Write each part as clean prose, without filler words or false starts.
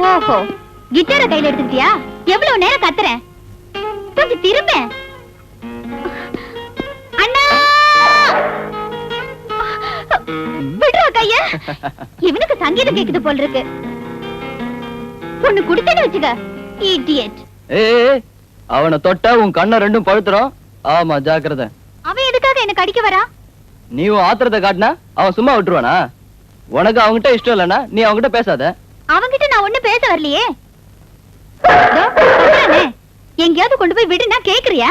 ஓஹோ, கிட்டார கையில எடுத்துக்கிட்டியா? எவ்வளவு நேரம் கத்துறேன், கொஞ்சம் திரும்ப. அண்ணா, விடுறா கைய. இவனுக்கு சங்கீதம் கேக்குது போல இருக்கு. பொண்ணு குடித்தேன்னு வச்சுக்க, இடியட். அவனை தொட்டா உன் கண்ணை ரெண்டும் பழுத்துறோம். ஆமா, ஜாக்கிரதை. அவன் எதுக்காக என்ன கடிக்க வரா? நீ ஆத்திரத்தை காட்டினா அவன் சும்மா விட்டுருவானா? உனக்கு அவங்கிட்ட இஷ்டம் இல்லைன்னா நீ அவங்கிட்ட பேசாத. அவங்கிட்ட நான் ஒண்ணு பேச வரலையே. எங்கேயாவது கொண்டு போய் விடுனா கேக்குறியா?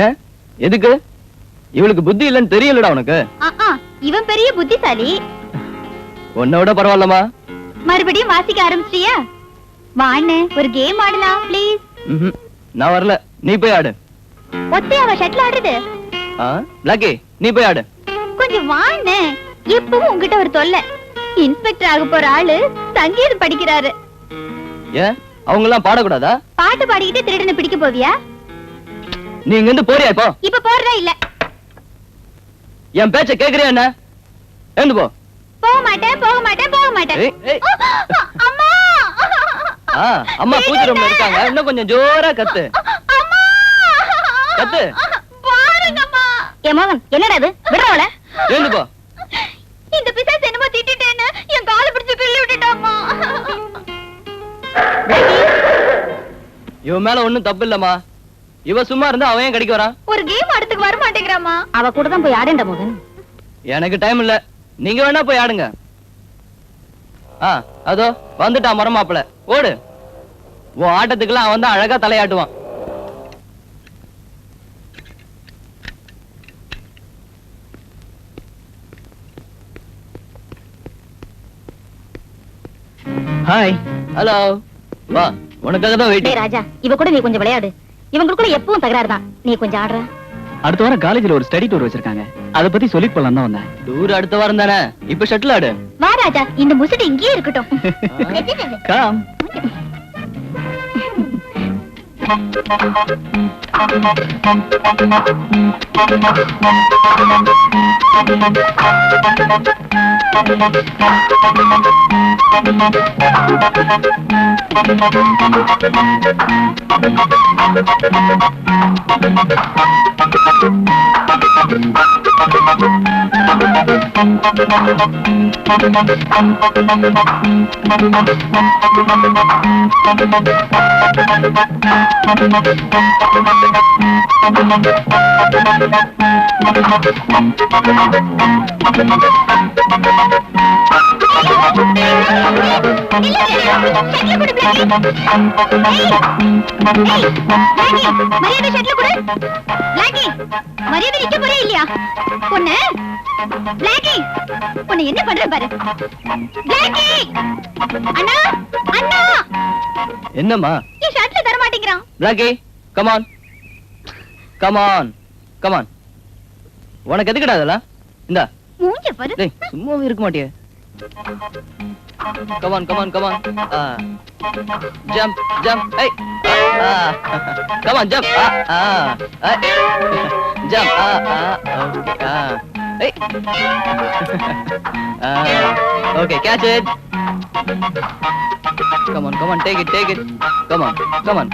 ஏன், எதுக்கு? இவளுக்கு புத்தி இல்லன்னு தெரியலடா உனக்கு. இவன் பெரிய புத்திசாலி. உன்னோட பரவாயில்லமா? மறுபடியும் வாசிக்க ஆரம்பிச்சியா? வாண்ணே, ஒரு கேம் ஆடலாம் ப்ளீஸ். நான் வரல, நீ போய் ஆடு. ஒத்தையாவ ஷட்டில் ஆடுறது? லக்கி, நீ போய் ஆடு. கொஞ்சம் வாண்ணே, எப்பவும் உங்ககிட்ட ஒரு தொல்லை. இன்ஸ்பெக்டர் ஆக போற ஆளு சங்கீதம் படிக்கிறாரு. ஏன், அவங்க எல்லாம் பாடக்கூடாதா? பாட்டு பாடிக்கிட்டு திருடனை பிடிக்க போவியா? நீ இங்க இருந்து போறியா? இப்போ இப்ப போறதா இல்ல? என் பேச்ச கேக்குறியா? என்ன எழுந்து போ. போக மாட்டேன், போக மாட்டேன், போக மாட்டேன். அம்மா, அம்மா பூஜை ரூம்ல இருக்காங்க. இன்னும் கொஞ்சம் ஜோரா கத்து. கத்து. பாருங்கம்மா. என் மகன் என்னடா இது? விடுறவள. எழுந்து போ. இந்த பிசாசு என்னமோ திட்டிட்டேன்னு என் காலை பிடிச்சு கிள்ளி விட்டுட்டாமா. இவன் மேல ஒண்ணும் தப்பு இல்லம்மா. இவ சும்மா இருந்தா அவன் ஏன் கடிக்க வரான்? ஒரு கேம் ஆடத்துக்கு வர மாட்டேங்கிறாமா. அவ கூட தான் போய் ஆடேண்டா மகன். எனக்கு டைம் இல்ல, நீங்க வேணா போய் ஆடுங்க. அதோ வந்துட்டான் மரமாப்பிள. ஓடு. உன் ஆட்டத்துக்குலாம் அவன் தான் அழகா தலையாட்டுவான். ஹாய். ஹலோ. வா, உனக்காக தான் வெயிட்டிங். ராஜா, இவ கூட நீ கொஞ்சம் விளையாடு. இவங்களுக்குள்ள எப்பவும் தகராறு தான். நீ கொஞ்சம் ஆடுற. அடுத்த வாரம் காலேஜ்ல ஒரு ஸ்டடி டூர் வச்சிருக்காங்க. அத பத்தி சொல்லிட்டு போலாம் தான் வந்தேன். டூர் அடுத்த வாரம் தானே? இப்ப ஷட்டில் ஆடு. வா ராஜா, இந்த முசுடு இங்கேயே இருக்கட்டும். கம். என்ன பண்ற பாரு. என்னம்மா? என் ஷர்ட்ல தர மாட்டேங்கிறான். Blackie, come on. Come on. Come on. உனக்கு எதுக்குடா அதெல்லாம்? இந்தா. மூஞ்ச பாரு. டேய், சும்மாவே இருக்க மாட்டியே. Come on, come on, come on. Jump, jump. Hey. Come on, jump. Jump. Okay. Hey. Okay, catch it. Come on, come on, take it, take it. Come on, come on.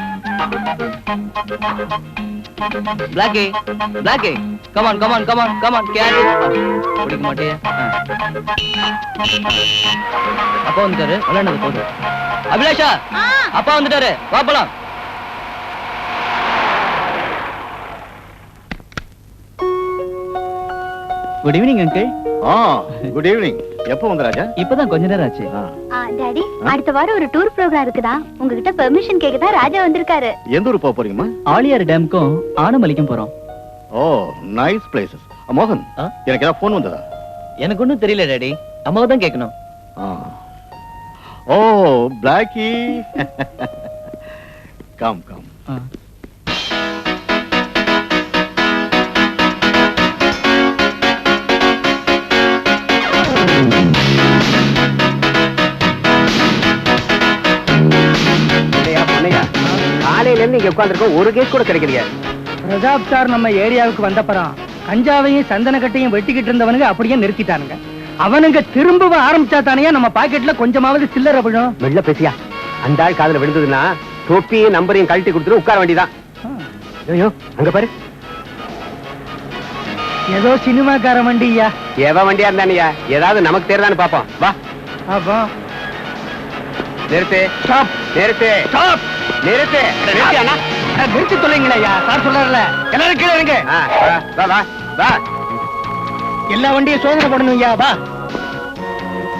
Blackie, Blackie. Come on, come on, come on, come on, catch it. பிடிக்க மாட்டியே. அப்பா வந்துட்டாரு, விளையாண்டது போதும். அபிலாஷா, அப்பா வந்துட்டாரு, வா போலாம். Good evening uncle. Good evening. எப்போ வந்த ராஜா? இப்பதான் கொஞ்ச நேரம் ஆச்சு. டாடி, அடுத்த வாரம் ஒரு டூர் ப்ரோகிராம் இருக்குதா? உங்ககிட்ட பெர்மிஷன் கேக்கதா ராஜா வந்திருக்காரு. எந்த ஊர் போக போறீங்கம்மா? ஆழியார் டேம்க்கும் ஆனமலைக்கும் போறோம். ஓ நைஸ் பிளேசஸ். மோகன், ஆ? எனக்கு ஏதாவது ஃபோன் வந்ததா? எனக்கு ஒன்றும் தெரியல டாடி, அம்மாவை தான் கேட்கணும். ஓ பிளாக்கி. Come come. காலையில இருந்து இங்க உட்கார்ந்திருக்கோம், ஒரு கேஸ் கூட கிடைக்கலையா? பிரதாப் சார் நம்ம ஏரியாவுக்கு வந்தப்பறம் கஞ்சாவையும் சந்தன கட்டையும் வெட்டிக்கிட்டு இருந்தவனுங்க அப்படியே நிறுத்திட்டானுங்க. அவனுங்க திரும்ப ஆரம்பிச்சா தானே நம்ம பாக்கெட்ல கொஞ்சமாவது சில்லறை விழும். மெல்ல பேசியா, அந்த ஆள் காதுல விழுந்ததுன்னா தொப்பியும் நம்பரையும் கழட்டி கொடுத்துட்டு உட்கார வேண்டியதான். ஐயோ அங்க பாரு, ஏதோ சினிமாக்கார வண்டியா. எவ வண்டியா இருந்தானியா, ஏதாவது நமக்கு தெரியுதான்னு பாப்போம். வா. அப்போ நிறுத்து. ஸ்டாப். நிறுத்து. ஸ்டாப். நிறுத்து. நிறுத்தியானா? நிறுத்தி சொல்லுங்களேயா, சார் சொல்றாருல. எல்லாரும் கீழே இருங்க. வா வா வா. எல்லா வண்டியும் சோதனை பண்ணணும்யா. வா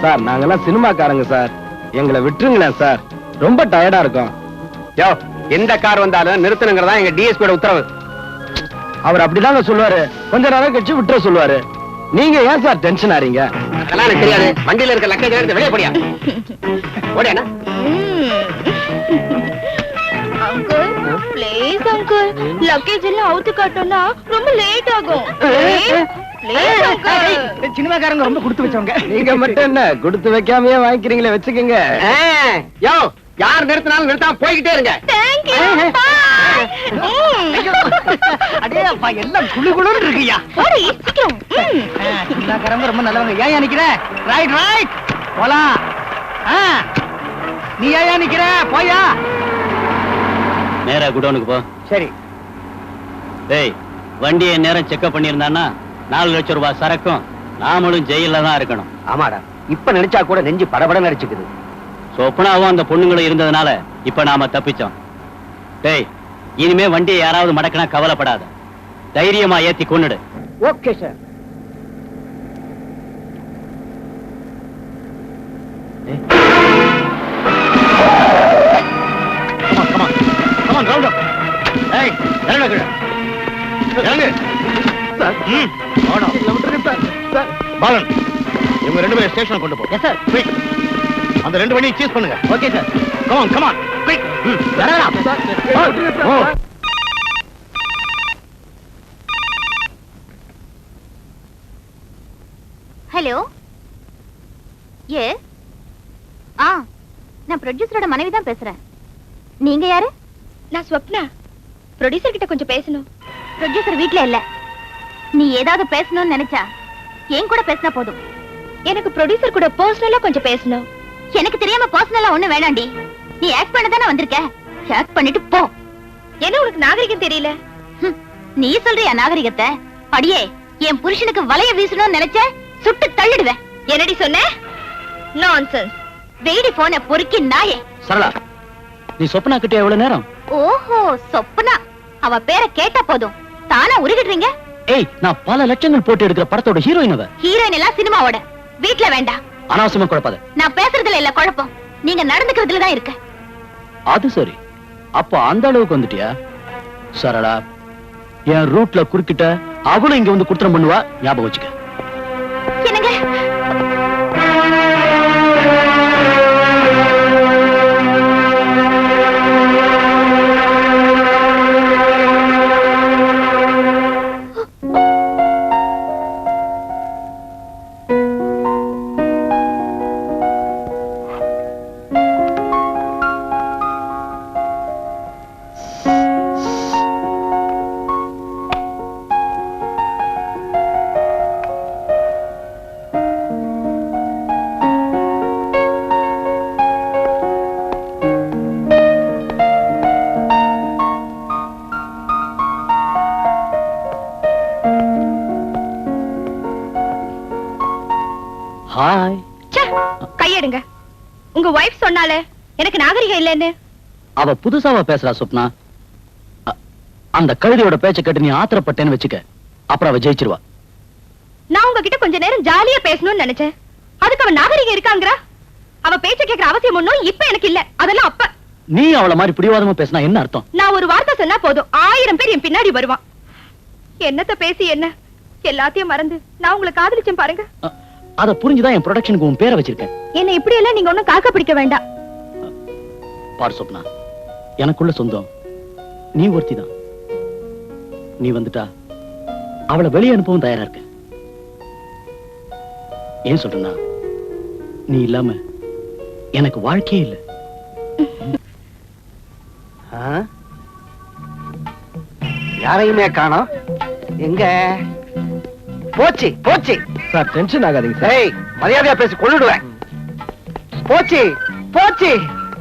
சார், நாங்கெல்லாம் சினிமாக்காரங்க சார், எங்களை விட்டுருங்களேன் சார், ரொம்ப டயர்டா இருக்கும். யோ, எந்த கார் வந்தாலும் நிறுத்தணுங்கிறதா எங்க டிஎஸ்பியோட உத்தரவு. அவர் அப்படிதாங்க சொல்லுவாரு, கொஞ்ச நேரம் கழிச்சு விட்டுற சொல்லுவாரு. நீங்க ஏன் சார் டென்ஷன் ஆறீங்க? அதெல்லாம் எனக்கு தெரியாது. வண்டியில இருக்க லக்கேஜ் எடுத்து வெளியே போடியா. ஓடியானா? அங்கிள் ப்ளீஸ் அங்கிள், லக்கேஜ் எல்லாம் அவுத்து காட்டோம்னா ரொம்ப லேட் ஆகும். Please uncle. சினிமாக்காரங்க ரொம்ப கொடுத்து வச்சவங்க. நீங்க மட்டும் என்ன கொடுத்து வைக்காமயே வாங்கிக்கிறீங்களே, வச்சுக்கோங்க. யோ, யார் நிறுத்தினாலும் நிறுத்தாம போய்கிட்டே இருங்க. Thank you. அடே அப்பா, எல்லாம் குளு குளுன்னு இருக்குயா. ஓடி சீக்கிரம். சினிமாக்காரங்க ரொம்ப நல்லவங்க. ஏன் நிக்கிற? ரைட் ரைட் போலாம். நீ ஏன் நிக்கிற? போயா. நேரா குடோனுக்கு போ. சரி. டேய், வண்டியை நேரம் செக்அப் பண்ணியிருந்தான்னா 4 லட்சம் ரூபாய் சரக்கும் நாமளும் ஜெயில தான் இருக்கணும். ஆமாடா, இப்ப நினைச்சா கூட நெஞ்சு படபட நடிச்சுக்குது. சொப்னாவும் அந்த பொண்ணுங்களும் இருந்ததுனால இப்ப நாம தப்பிச்சோம். டேய், இனிமே வண்டியை யாராவது மடக்கினா கவலைப்படாத, தைரியமா ஏத்தி கொன்னுடு. Okay sir. Come on, round up. Hey, இறங்க கீழே. இறங்கு. சார். ஓடா. சார். பாலன், இவங்க ரெண்டு பேரும் ஸ்டேஷனுக்கு கொண்டு போ. Yes sir. Quick. அந்த ரெண்டு வண்டியை சீஸ் பண்ணுங்க. Okay sir. Come on, come on. Quick. வரலாம். ஓ. ஹலோ. ஏ நான் ப்ரொடியூசரோட மனைவி தான் பேசுறேன். நீங்க யாரு? நான் ஸ்வப்னா. ப்ரொடியூசர் கிட்ட கொஞ்சம் பேசணும். ப்ரொடியூசர் வீட்ல இல்ல. நீ ஏதாவது பேசணும்னு நினைச்சா என் கூட பேசினா போதும். எனக்கு ப்ரொடியூசர் கூட பர்சனலா கொஞ்சம் பேசணும். எனக்கு தெரியாம பர்சனலா ஒண்ணு வேணாண்டி. நீ ஆக்ட் பண்ண தானே வந்திருக்க, ஆக்ட் பண்ணிட்டு போ. என்ன உனக்கு நாகரிகம் தெரியல? நீ சொல்றியா நாகரிகத்தை? படியே, என் புருஷனுக்கு வலைய வீசணும்னு நினைச்ச சுட்டு தள்ளிடுவேன். என்னடி சொன்ன? நான்சென்ஸ். வெயிடி போன பொறுக்கி நாயே. சரளா, நீ சொப்னா கிட்ட எவ்வளவு நேரம்? ஓஹோ, சொப்னா. அவ பேரை கேட்டா போதும் தானா உருகிடுறீங்க. ஏய், நான் பல லட்சங்கள் போட்டு எடுக்கிற படத்தோட ஹீரோயின் அவ. ஹீரோயின் எல்லாம் சினிமாவோட. வீட்ல வேண்டாம். அனாவசியமா குழப்பாத. நான் பேசுறதுல இல்ல குழப்பம், நீங்க நடந்துக்கிறதுல தான் இருக்கு. அது சரி, அப்ப அந்த அளவுக்கு வந்துட்டியா? சரளா, என் ரூட்ல குறுக்கிட்ட அவளும் இங்க வந்து குற்றம் பண்ணுவா, ஞாபகம் வச்சுக்க. என்னங்க? ஹாய். கையெடுங்க. உங்க வைஃப் சொன்னாலே எனக்கு நாகரிகம் இல்லைன்னு. அவ புதுசாவா பேசுறா சொப்னா. அந்த கழுதையோட பேச்ச கேட்டு நீ ஆத்திரப்பட்டேன்னு வச்சுக்க, அப்புறம் அவ ஜெயிச்சிருவா. நான் உங்ககிட்ட கொஞ்ச நேரம் ஜாலியா பேசணும்னு நினைச்சேன். அதுக்கு அவ நாகரிகம் இருக்காங்கறா? அவ பேச்ச கேக்குற அவசியம் ஒண்ணும் இப்ப எனக்கு இல்ல. அதெல்லாம் அப்ப. நீ அவள மாதிரி பிடிவாதமா பேசினா என்ன அர்த்தம்? நான் ஒரு வார்த்தை சொன்னா போதும் 1000 பேர் என் பின்னாடி வருவான். என்னத்த பேசி என்ன எல்லாத்தையும் மறந்து நான் உங்களை காதலிச்சேன் பாருங்க. அத புரிஞ்சுதான் என் ப்ரொடக்ஷனுக்கு உன் பேரை வச்சிருக்கேன். என்ன இப்படி எல்லாம் நீங்க ஒண்ணும் காக்க பிடிக்க வேண்டாம். பாரு சொப்னா, எனக்குள்ள சொந்தம் நீ ஒருத்திதான். நீ வந்துட்டா அவளை வெளியே அனுப்பவும் தயாரா இருக்க. ஏன் சொல்றேன்னா, நீ இல்லாம எனக்கு வாழ்க்கையே இல்லை. யாரையுமே காணோம். எங்க போச்சு போச்சு. சார் டென்ஷன் ஆகாதீங்க சார். ஏய், மரியாதையா பேசி கொள்ளுடுவேன். போச்சு போச்சு.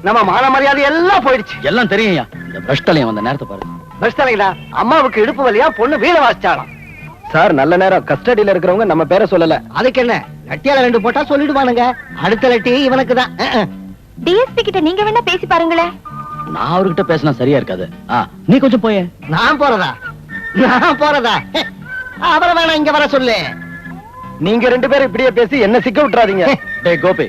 நம்ம மான மரியாதை எல்லாம் போயிடுச்சு. எல்லாம் தெரியும்யா. இந்த பிரஷ்டலையும் வந்த நேரத்தை பாரு. பெஸ்ட் அம்மாவுக்கு இடுப்பு வலியா பொண்ணு வீட வாசிச்சாலாம். சார் நல்ல நேரம். கஸ்டடியில இருக்கிறவங்க நம்ம பேரை சொல்லல. அதுக்கு என்ன, லட்டியால 2 போட்டா சொல்லிடுவானுங்க. அடுத்த லட்டி இவனுக்கு தான். டிஎஸ்பி கிட்ட நீங்க வேணா பேசி பாருங்களேன். நான் அவர்கிட்ட பேசினா சரியா இருக்காது. நீ கொஞ்சம் போய. நான் போறதா? அவரை வேணா இங்க வர சொல்லு. நீங்க 2 பேரும் இப்படியே பேசி என்ன சிக்க விட்டுறாதீங்க. டேய் கோபி,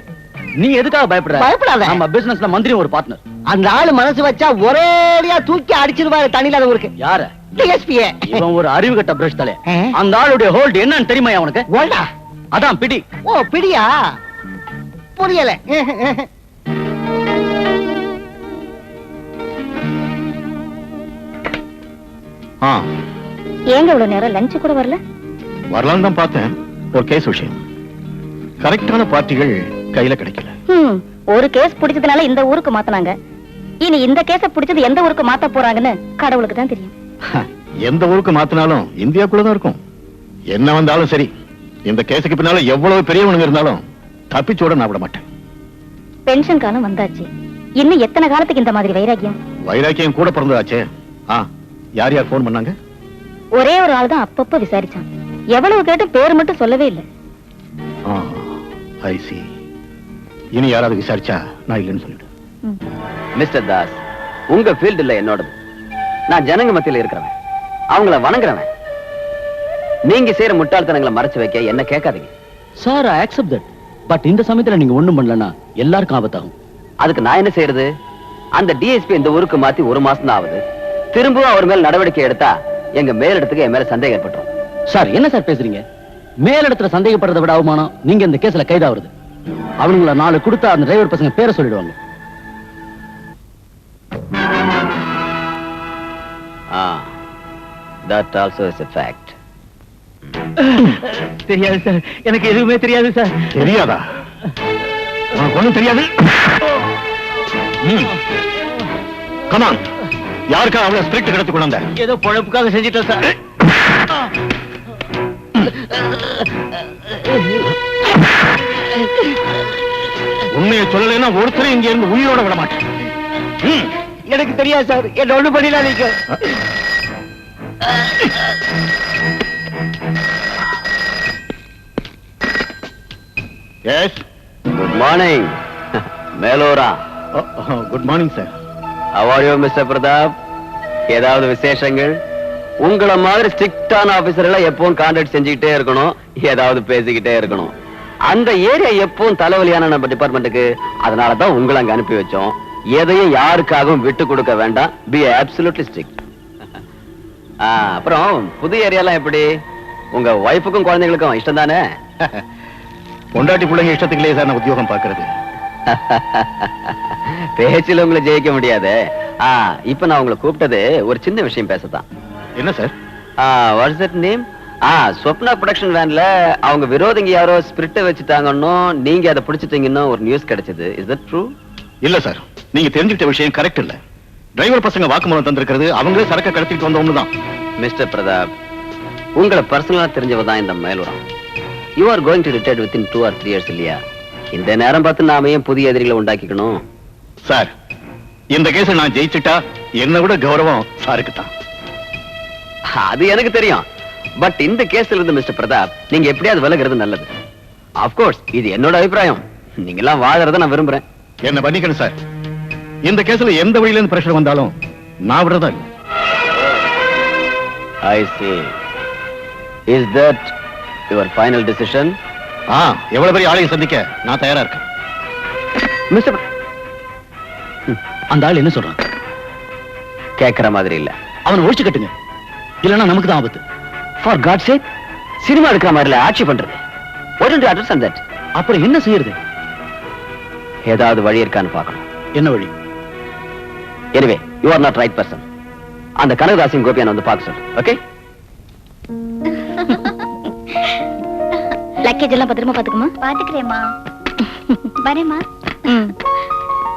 நீ எதுக்காக பயப்படுற? பயப்படாத. நம்ம பிசினஸ்ல மந்திரி ஒரு பார்ட்னர். அந்த ஆளு மனசு வச்சா ஒரேடியா தூக்கி அடிச்சிருவாரு தண்ணியில ஊருக்கு. யார? டிஎஸ்பியே. இவன் ஒரு அறிவு கட்ட பிரஷ் தலை. ஆ? அந்த ஆளுடைய ஹோல்ட் என்னன்னு தெரியுமா உனக்கு? ஓல்டா? அதான் பிடி. ஓ பிடியா? புரியல. ஏங்க இவ்வளவு நேரம் லஞ்ச் கூட வரல? வரலான்னு தான் பார்த்தேன். ஒரு கேஸ் விஷயம். கரெக்டான பார்ட்டிகள் கையில கிடைக்கல. ஒரு கேஸ் பிடிச்சதுனால இந்த ஊருக்கு மாத்துனாங்க. இனி இந்த கேஸ பிடிச்சது எந்த ஊருக்கு மாத்த போறாங்கன்னு கடவுளுக்கு தான் தெரியும். எந்த ஊருக்கு மாத்தினாலும் இந்தியாக்குள்ளதான் இருக்கும். என்ன வந்தாலும் சரி, இந்த கேஸுக்கு பின்னால எவ்வளவு பெரியவனுங்க இருந்தாலும் தப்பிச்சோட நான் விட மாட்டேன். பென்ஷன் காலம் வந்தாச்சு. இன்னும் எத்தனை காலத்துக்கு இந்த மாதிரி வைராக்கியம்? வைராக்கியம் கூட பிறந்ததாச்சே. யார் யார் போன் பண்ணாங்க? ஒரே ஒரு ஆள் தான் அப்பப்ப விசாரிச்சான். எவ்வளவு கேட்டு பேர் மட்டும் சொல்லவே இல்லை. ஐ see. இனி யாராவது விசாரிச்சா நான் இல்லைன்னு சொல்லிடு. மிஸ்டர் தாஸ், உங்க ஃபீல்டு இல்ல என்னோடது. நான் ஜனங்க மத்தியில இருக்கிறவன், அவங்கள வணங்குறவன். நீங்க செய்யற முட்டாள்தனங்களை மறைச்சு வைக்க என்ன கேட்காதீங்க. Sir I accept that. But இந்த சமயத்துல நீங்க ஒண்ணும் பண்ணலன்னா எல்லாருக்கும் ஆபத்தாகும். அதுக்கு நான் என்ன செய்யறது? அந்த டிஎஸ்பி இந்த ஊருக்கு மாத்தி 1 மாசம் தான் ஆகுது. திரும்பவும் அவர் மேல் நடவடிக்கை எடுத்தா எங்க மேலிடத்துக்கு என் மேல சந்தேகம் ஏற்பட்டுரும். சார் என்ன சார் பேசுறீங்க? மேலிடத்துல சந்தேகப்படுறதை விட அவமானம் நீங்க இந்த கேஸ்ல கைதாகிறது. அவனுங்களை 4 கொடுத்தா அந்த டிரைவர் பசங்க பேரை சொல்லிடுவாங்க. That also is a fact. தெரியாது சார். எனக்கு எதுவுமே தெரியாது சார். தெரியாதா? உனக்கு ஒண்ணும் தெரியாது? கமான், யாருக்கா அவ்வளவு ஸ்பிரிட் கடத்தி கொண்டு வந்த? ஏதோ பொழப்புக்காக செஞ்சிட்டோம் சார். உண்மையை சொல்லலைன்னா ஒருத்தரும் இங்க இருந்து உயிரோட விட மாட்டேன். எனக்கு தெரியாது சார். என்ன ஒண்ணு பண்ணிடாதீங்க. எஸ், குட் மார்னிங் மேலோரா. Good morning sir. How are you mister Pratap? ஏதாவது விசேஷங்கள்? உங்கள மாதிரி ஸ்ட்ரிக்டான ஆபீசர்களை எப்பவும் கான்டாக்ட் செஞ்சுக்கிட்டே இருக்கணும், ஏதாவது பேசிக்கிட்டே இருக்கணும். அந்த ஏரியா எப்பவும் தலைவலியான நம்ம டிபார்ட்மெண்ட்டுக்கு. அதனாலதான் உங்களை அங்க அனுப்பி வச்சோம். எதையும் யாருக்காகவும் விட்டு கொடுக்க வேண்டாம். B absolutely strict. அப்புறம் புது ஏரியாலாம் எப்படி? உங்க ஒய்ஃபுக்கும் குழந்தைகளுக்கும் இஷ்டம் தானே? பொண்டாட்டி பிள்ளைங்க இஷ்டத்துக்குள்ளே சார் நான் உத்தியோகம் பார்க்கறது. பேச்சில் உங்களை ஜெயிக்க முடியாது. இப்ப நான் உங்களை கூப்பிட்டது ஒரு சின்ன விஷயம் பேசத்தான். என்ன sir? What's that name? Swapna production வேன்ல அவங்க விரோதிங்க யாரோ ஸ்பிரிட்டை வச்சுட்டாங்கன்னு நீங்க அதை பிடிச்சிட்டீங்கன்னு ஒரு நியூஸ் கிடைச்சது. Is that true? இல்ல சார், நீங்க தெரிஞ்சுக்கிட்ட விஷயம் கரெக்ட் இல்ல. டிரைவர் பசங்க வாக்குமூலம் தந்திருக்கிறது அவங்களே சரக்கு கடத்திட்டு வந்தவங்க தான். மிஸ்டர் பிரதாப், உங்களை பர்சனலா தெரிஞ்சவ தான் இந்த மேலுரம். You are going to retired within 2 or 3 years இல்லையா? இந்த நேரம் பார்த்து நாம ஏன் புதிய எதிரிகளை உண்டாக்கிக்கணும்? சார், இந்த கேஸை நான் ஜெயிச்சுட்டா என்னை விட கௌரவம் சாருக்கு தான். அது எனக்கு தெரியும். பட் இந்த கேஸ்ல இருந்து மிஸ்டர் பிரதாப் நீங்க எப்படியாவது விலகிறது நல்லது. ஆஃப்கோர்ஸ் இது என்னோட அபிப்பிராயம். நீங்க எல்லாம் வாழறத நான் விரும்புறேன். என்ன பண்ணிக்கணும் சார். இந்த கேஸ்ல எந்த வழியில இருந்து பிரஷர் வந்தாலும் நான் விடுறதா இல்லை. I see. Is that your final decision? எவ்வளவு பெரிய ஆளையும் சந்திக்க நான் தயாரா இருக்கேன். மிஸ்டர், அந்த ஆள் என்ன சொல்றான்? கேட்கிற மாதிரி இல்ல. அவன் ஒழிச்சு கட்டுங்க, இல்லன்னா நமக்கு தான் ஆபத்து. ஃபார் காட் சேக் சினிமா எடுக்கிற மாதிரில ஆட்சி பண்றது. Why don't you understand that? அப்புறம் என்ன செய்யறது? ஏதாவது வழி இருக்கான்னு பார்க்கணும். என்ன வழி? Anyway you are not right person. அந்த கனகதாசின் கோபியான வந்து பார்க்க சொல்லு. ஓகே? லக்கேஜ் எல்லாம் பத்திரமா பாத்துக்குமா? பாத்துக்கிறேம்மா. வரேம்மா.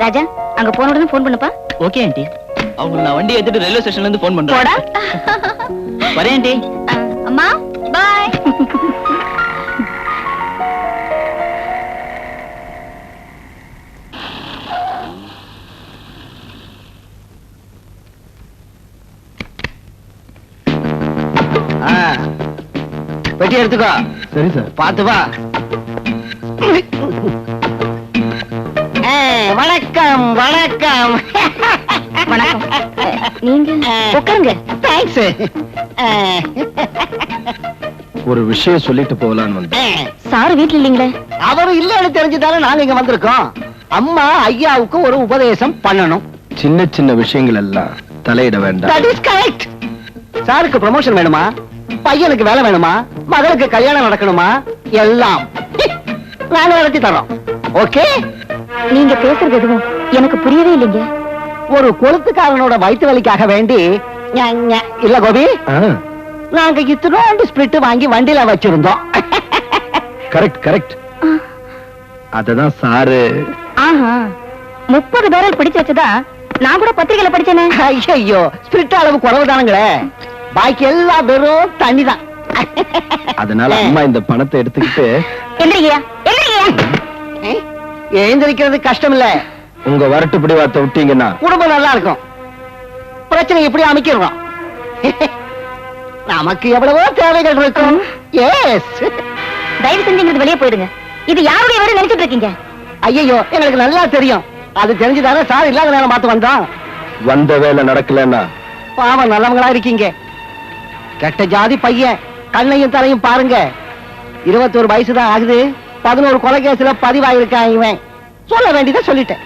ராஜா, அங்க போன உடனே போன் பண்ணுப்பா. Okay aunty. அவங்க நான் வண்டி எடுத்துட்டு ரயில்வே ஸ்டேஷன்ல இருந்து ஃபோன் பண்றேன். போடா. வரேன் ஆண்டி. அம்மா பை. பெட்டி எடுத்துக்கோ. சரி சார். பார்த்து வா. வணக்கம் வணக்கம். வணக்கம். நீங்க உட்காருங்க. தேங்க்ஸ். ஒரு விஷயம் சொல்லிட்டு போகலான்னு வந்தேன். சார் வீட்ல இல்லீங்களே? அவரு இல்லன்னு தெரிஞ்சுதானே நாங்க இங்க வந்திருக்கோம். அம்மா ஐயாவுக்கு ஒரு உபதேசம் பண்ணணும். சின்ன சின்ன விஷயங்கள் எல்லாம் தலையிட வேண்டாம். That is correct. சாருக்கு ப்ரமோஷன் வேணுமா, பையனுக்கு வேலை வேணுமா, மகளுக்கு கல்யாணம் நடக்கணுமா, எல்லாம் நாங்க நடத்தி தரோம். ஓகே? நீங்க பேசுறது எதுவும் எனக்கு புரியவே இல்லைங்க. ஒரு கொளுத்துக்காரனோட வயிற்று வலிக்காக வேண்டி இல்ல கோபி, நாங்க இத்தனோண்டு ஸ்பிரிட் வாங்கி வண்டியில வச்சிருந்தோம். Correct correct. அததான் சாரு. ஆஹா, 30 பேரல் பிடிச்சு வச்சதா நான் கூட பத்திரிகையில படிச்சேனே. ஐயோ, ஸ்பிரிட் அளவு குறவுதானுங்களே, பாக்கி எல்லாம் வெறும் தண்ணி தான். அதனால அம்மா இந்த பணத்தை எடுத்துக்கிட்டு எந்திரியா எந்திரியா. எழுந்திருக்கிறது கஷ்டம் இல்ல. உங்க வரட்டு பிடிவாத்தை விட்டீங்கன்னா குடும்பம் நல்லா இருக்கும். பிரச்சனை எப்படி அமைக்கிறோம். நமக்கு எவ்வளவோ தேவைகள் இருக்கும். எஸ். தயவு செஞ்சு வெளியே போயிடுங்க. இது யாருடைய வேலை நினைச்சிட்டு இருக்கீங்க? ஐயோ, எங்களுக்கு நல்லா தெரியும். அது தெரிஞ்சுதானே சார் இல்லாத நேரம் பார்த்து வந்தோம். வந்த வேலை நடக்கலன்னா பாவம், நல்லவங்களா இருக்கீங்க. கெட்ட ஜாதி பையன், கண்ணையும் தலையும் பாருங்க. 21 வயசுதான் ஆகுது. 11 கொலை கேஸ்ல பதிவாயிருக்கான் இவன். சொல்ல வேண்டியதை சொல்லிட்டேன்.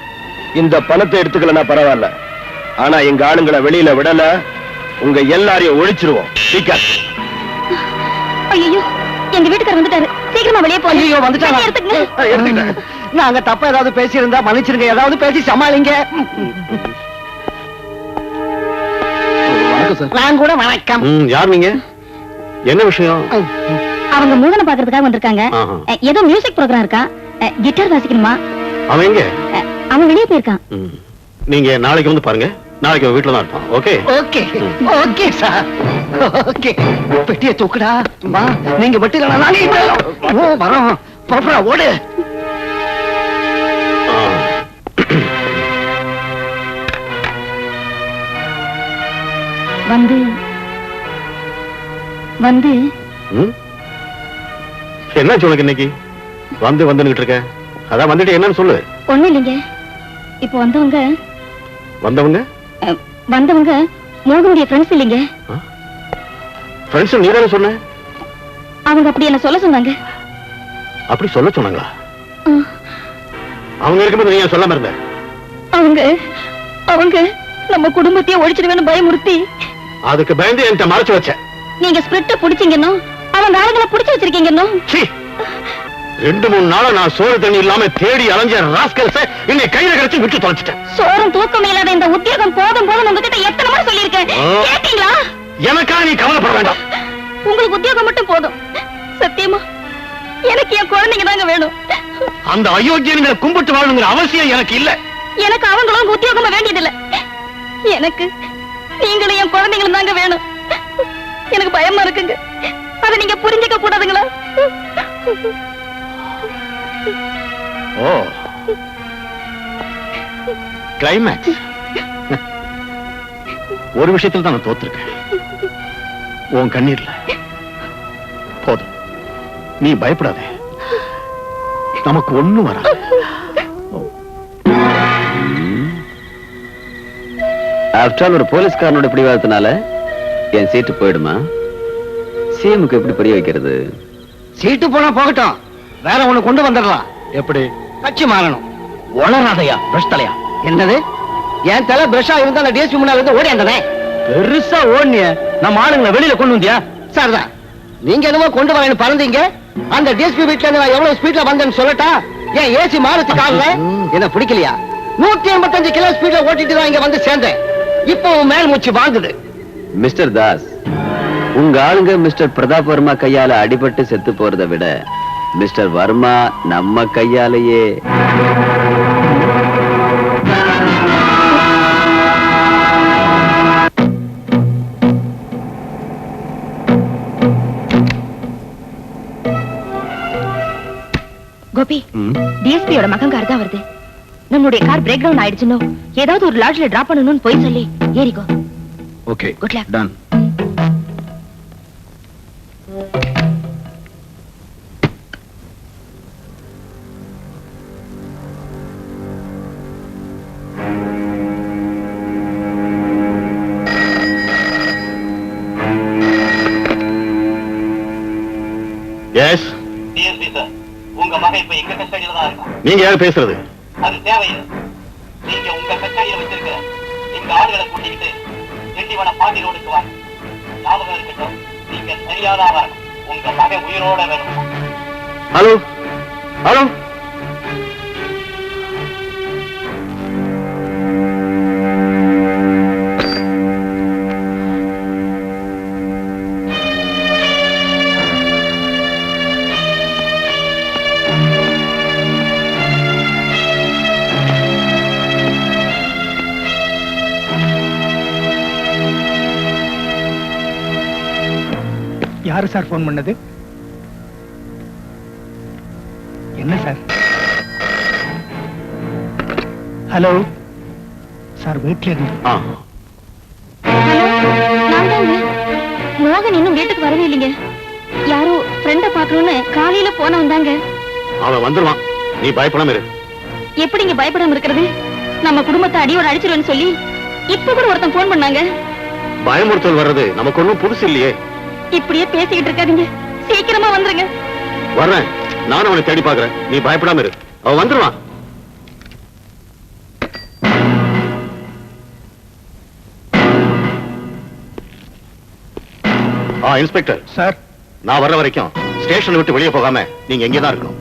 இந்த பணத்தை எடுத்துக்கலன்னா பரவாயில்ல, ஆனா எங்க ஆளுங்களை வெளியில விடல, உங்க எல்லாரையும் ஒழிச்சிருவோம். ஐயோ, எங்க வீட்டுக்காரர் வந்துட்டாரு. சீக்கிரமா வெளியே போய். ஐயோ, வந்துட்டாங்க. நாங்க தப்பா ஏதாவது பேசி இருந்தா மன்னிச்சிருங்க. ஏதாவது பேசி சமாளிங்க. நான் கூட வணக்கம். யார் நீங்க? என்ன விஷயம்? அவங்க மூதனை பாக்குறதுக்காக வந்திருக்காங்க. ஏதோ மியூசிக் ப்ரோகிராம் இருக்கா, கிட்டார் வாசிக்கணுமா. அவன் எங்க? அவன் வெளியே போயிருக்கான். நீங்க நாளைக்கு வந்து பாருங்க. நாளைக்கு வீட்டுல தான் இருப்பான். Okay? Okay okay sir. Okay, பெட்டியை தூக்குடா. வா, நீங்க மட்டும் இல்ல நானே வரோம். போறா, ஓடு. வந்து வந்து என்னாச்சு உனக்கு இன்னைக்கு? வந்துகிட்டு இருக்க. அதான் வந்துட்டு என்னன்னு சொல்லு. ஒண்ணும் இல்லைங்க. இப்ப வந்தவங்க மோகனுடைய ஃப்ரெண்ட்ஸ் இல்லைங்க. ஃப்ரெண்ட்ஸ் நீ தானே சொன்ன? அவங்க அப்படி என்ன சொல்ல சொன்னாங்க. அப்படி சொல்ல சொன்னாங்களா? அவங்க இருக்கும்போது நீங்க சொல்லாம இருந்த? அவங்க நம்ம குடும்பத்தையே ஒழிச்சிடுவேன்னு பயமுறுத்தி, அதுக்கு பயந்து என்கிட்ட மறைச்சு வச்ச. நீங்க ஸ்பிரிட்ட புடிச்சீங்கன்னு அவங்க ஆளுங்களை புடிச்சு வச்சிருக்கீங்கன்னு. 2-3 நாளா நான் சோறு தண்ணி இல்லாம தேடி அலைஞ்ச ராஸ்கல்ஸ இன்னை கையில கிடைச்சு விட்டு தொலைச்சிட்டேன். சோறும் தூக்கம் இல்லாத இந்த உத்தியோகம் போதும் போதும் உங்ககிட்ட எத்தனை முறை சொல்லியிருக்கேன். கேட்டீங்களா? எனக்கா நீ கவலைப்பட வேண்டாம். உங்களுக்கு உத்தியோகம் மட்டும் போதும். சத்தியமா எனக்கு என் குழந்தைங்க தாங்க வேணும். அந்த அயோக்கியங்களை கும்பிட்டு வாழணுங்கிற அவசியம் எனக்கு இல்ல. எனக்கு அவங்களும் உத்தியோகமா வேண்டியதில்லை. எனக்கு நீங்களும் என் குழந்தைங்களும் தாங்க வேணும். எனக்கு பயமா இருக்குங்க. அதை நீங்க புரிஞ்சுக்க கூடாதுங்களா? ஓ, கிளைமேக்ஸ். ஒரு விஷயத்துல தான் நான் தோத்துருக்கேன். உன் கண்ணீர்ல. போதும், நீ பயப்படாதே. நமக்கு ஒண்ணும் வராது. ஆஃப்டர் ஒரு போலீஸ்காரனோட பிடிவாதத்தினால என் சீட்டு போயிடுமா? சிஎம்க்கு எப்படி புரிய வைக்கிறது? சீட்டு போனா போகட்டும், வேற ஒண்ணு கொண்டு வந்துடலாம். எப்படி? கட்சி மாறணும். வளராதையா பிரஷ் தலையா? என்னது? என் தலை பிரஷா இருந்தா டிஎஸ்பி முன்னால இருந்து ஓடி வந்தனே. பெருசா ஓடினிய நம்ம ஆளுங்களை வெளியில கொண்டு வந்தியா? சார் தான் நீங்க என்னமோ கொண்டு வரேன்னு பறந்தீங்க. அந்த டிஎஸ்பி வீட்ல இருந்து நான் எவ்வளவு ஸ்பீட்ல வந்தேன்னு சொல்லட்டா? ஏன் ஏசி மாறுறதுக்கு ஆகல? என்ன பிடிக்கலையா? 185 கிலோ ஸ்பீட்ல ஓட்டிட்டு தான் இங்க வந்து சேர்ந்தேன். இப்போ மேல் மூச்சு வாங்குது. மிஸ்டர் தாஸ், உங்க ஆளுங்க மிஸ்டர் பிரதாப் வர்மா கையால அடிபட்டு செத்து போறதை விட மிஸ்டர் வர்மா நம்ம கையாலேயே கோபி, டிஎஸ்பியோட மகன் கார் தான் வருது. நம்மளுடைய கார் பிரேக் டவுன் ஆயிடுச்சுன்னு ஏதாவது ஒரு லாட்ஜ்ல டிராப் பண்ணணும்னு போய் சொல்லி ஏறிக்கோ. Okay, good luck. Done. Yes DSP sir, உங்க மகன் இப்ப எங்க கஸ்டடியில தான் இருக்கான். நீங்க யாரு பேசுறது? அது தேவையில்லை. நீங்க உங்க கஸ்டடியில வச்சிருக்க எங்க ஆளுகளை கூட்டிக்கிட்டு திண்டிவன பாண்டி ரோடுக்கு வாங்க. ஞாபகம் இருக்கட்டும், நீங்க சரியாதான் வரணும். உங்க மகன் உயிரோட வேணும். ஹலோ ஹலோ, யாரு சார் போன் பண்ணது? என்ன சார்? ஹலோ சார், வீட்டுல இருந்து. நான் தாங்க. மோகன் இன்னும் வீட்டுக்கு வரவே இல்லைங்க. யாரோ ஃப்ரெண்ட பாக்கணும்னு காலையில போன வந்தாங்க. அவன் வந்துருவான், நீ பயப்படாம இரு. எப்படிங்க பயப்படாம இருக்கிறது? நம்ம குடும்பத்தை அடியோட அடிச்சிருவேன்னு சொல்லி இப்ப கூட ஒருத்தன் போன் பண்ணாங்க. பயமுறுத்தல் வர்றது நமக்கு ஒண்ணும் புதுசு இல்லையே. இப்படியே பேசிக்கிட்டு இருக்காதீங்க, சீக்கிரமா வந்துருங்க. வர்றேன், நானும் அவனை தேடி பாக்குறேன். நீ பயப்படாம இரு, அவன் வந்துருவான். இன்ஸ்பெக்டர் சார், நான் வர்ற வரைக்கும் ஸ்டேஷன் விட்டு வெளியே போகாம நீங்க எங்கே தான் இருக்கணும்.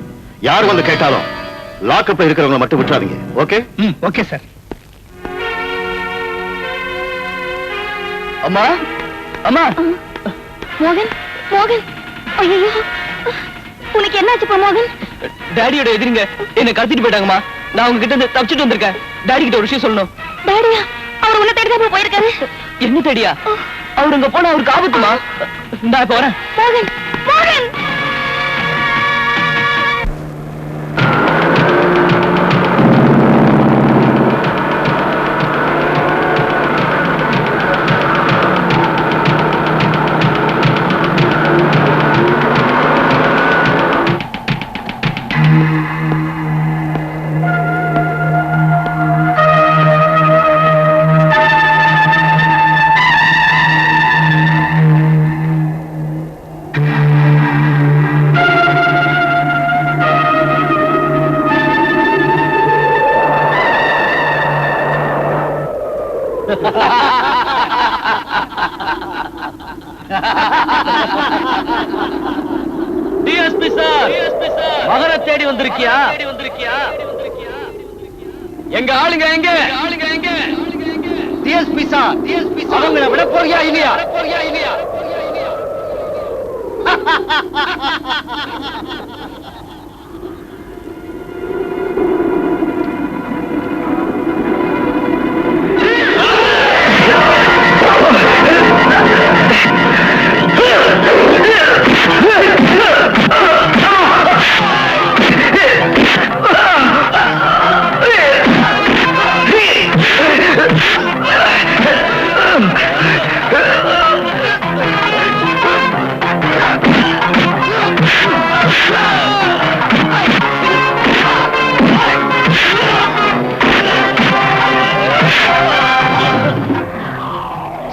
யார் வந்து கேட்டாலும் லாக்அப்ல இருக்கிறவங்க மட்டும் விட்டுறாதீங்க. ஓகே? Okay sir. அம்மா, அம்மா. மோகன், மோகன், ஐயோ, உனக்கு என்னாச்சுப்பா மோகன்? டாடியோட எதிரிங்க என்ன கடத்திட்டு போயிட்டாங்கம்மா. நான் உங்க கிட்ட இருந்து தப்பிச்சுட்டு வந்திருக்கேன். டாடி கிட்ட ஒரு விஷயம் சொல்லணும். டாடியா? அவர் உன்னை தேடிதான் போயிருக்காரு. என்ன தேடியா? அவர் அங்க போனா அவருக்கு ஆபத்துமா? நான் இப்ப வரேன். மோகன், மோகன். டிஎஸ்பி சார், மகனை தேடி வந்திருக்கியா? எங்க ஆளுங்க எங்க? டிஎஸ்பி சார், அவங்கள விட போறியா இல்லையா?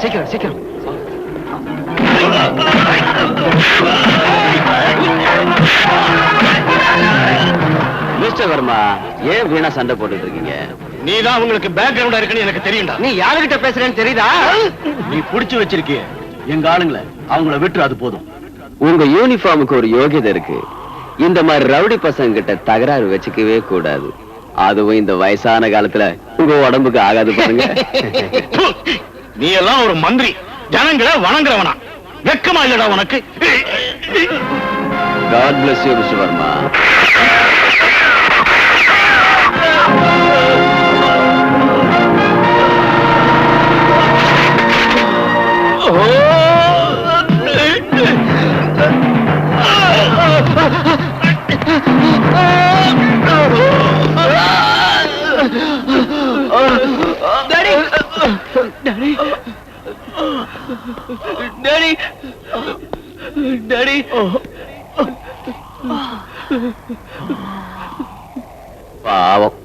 சீக்கிரம் சீக்கிரம். மிஸ்டர் வர்மா, ஏன் வீணா சண்டை போட்டுட்டு இருக்கீங்க? நீ தான் உங்களுக்கு பேக்ரவுண்டா இருக்குன்னு எனக்கு தெரியும்டா. நீ யாருகிட்ட பேசுறேன்னு தெரியுதா? நீ புடிச்சு வச்சிருக்கிய எங்க ஆளுங்களை, அவங்கள விட்டு அது போதும். உங்க யூனிஃபார்முக்கு ஒரு யோகியதை இருக்கு. இந்த மாதிரி ரவுடி பசங்க கிட்ட தகராறு வச்சுக்கவே கூடாது. அதுவும் இந்த வயசான காலத்துல உங்க உடம்புக்கு ஆகாது பாருங்க. நீ எல்லாம் ஒரு மந்திரி, ஜனங்களை வணங்குறவனா? வெக்கமா இல்லடா உனக்கு? God bless you, Mr. Verma. Daddy பாவம்,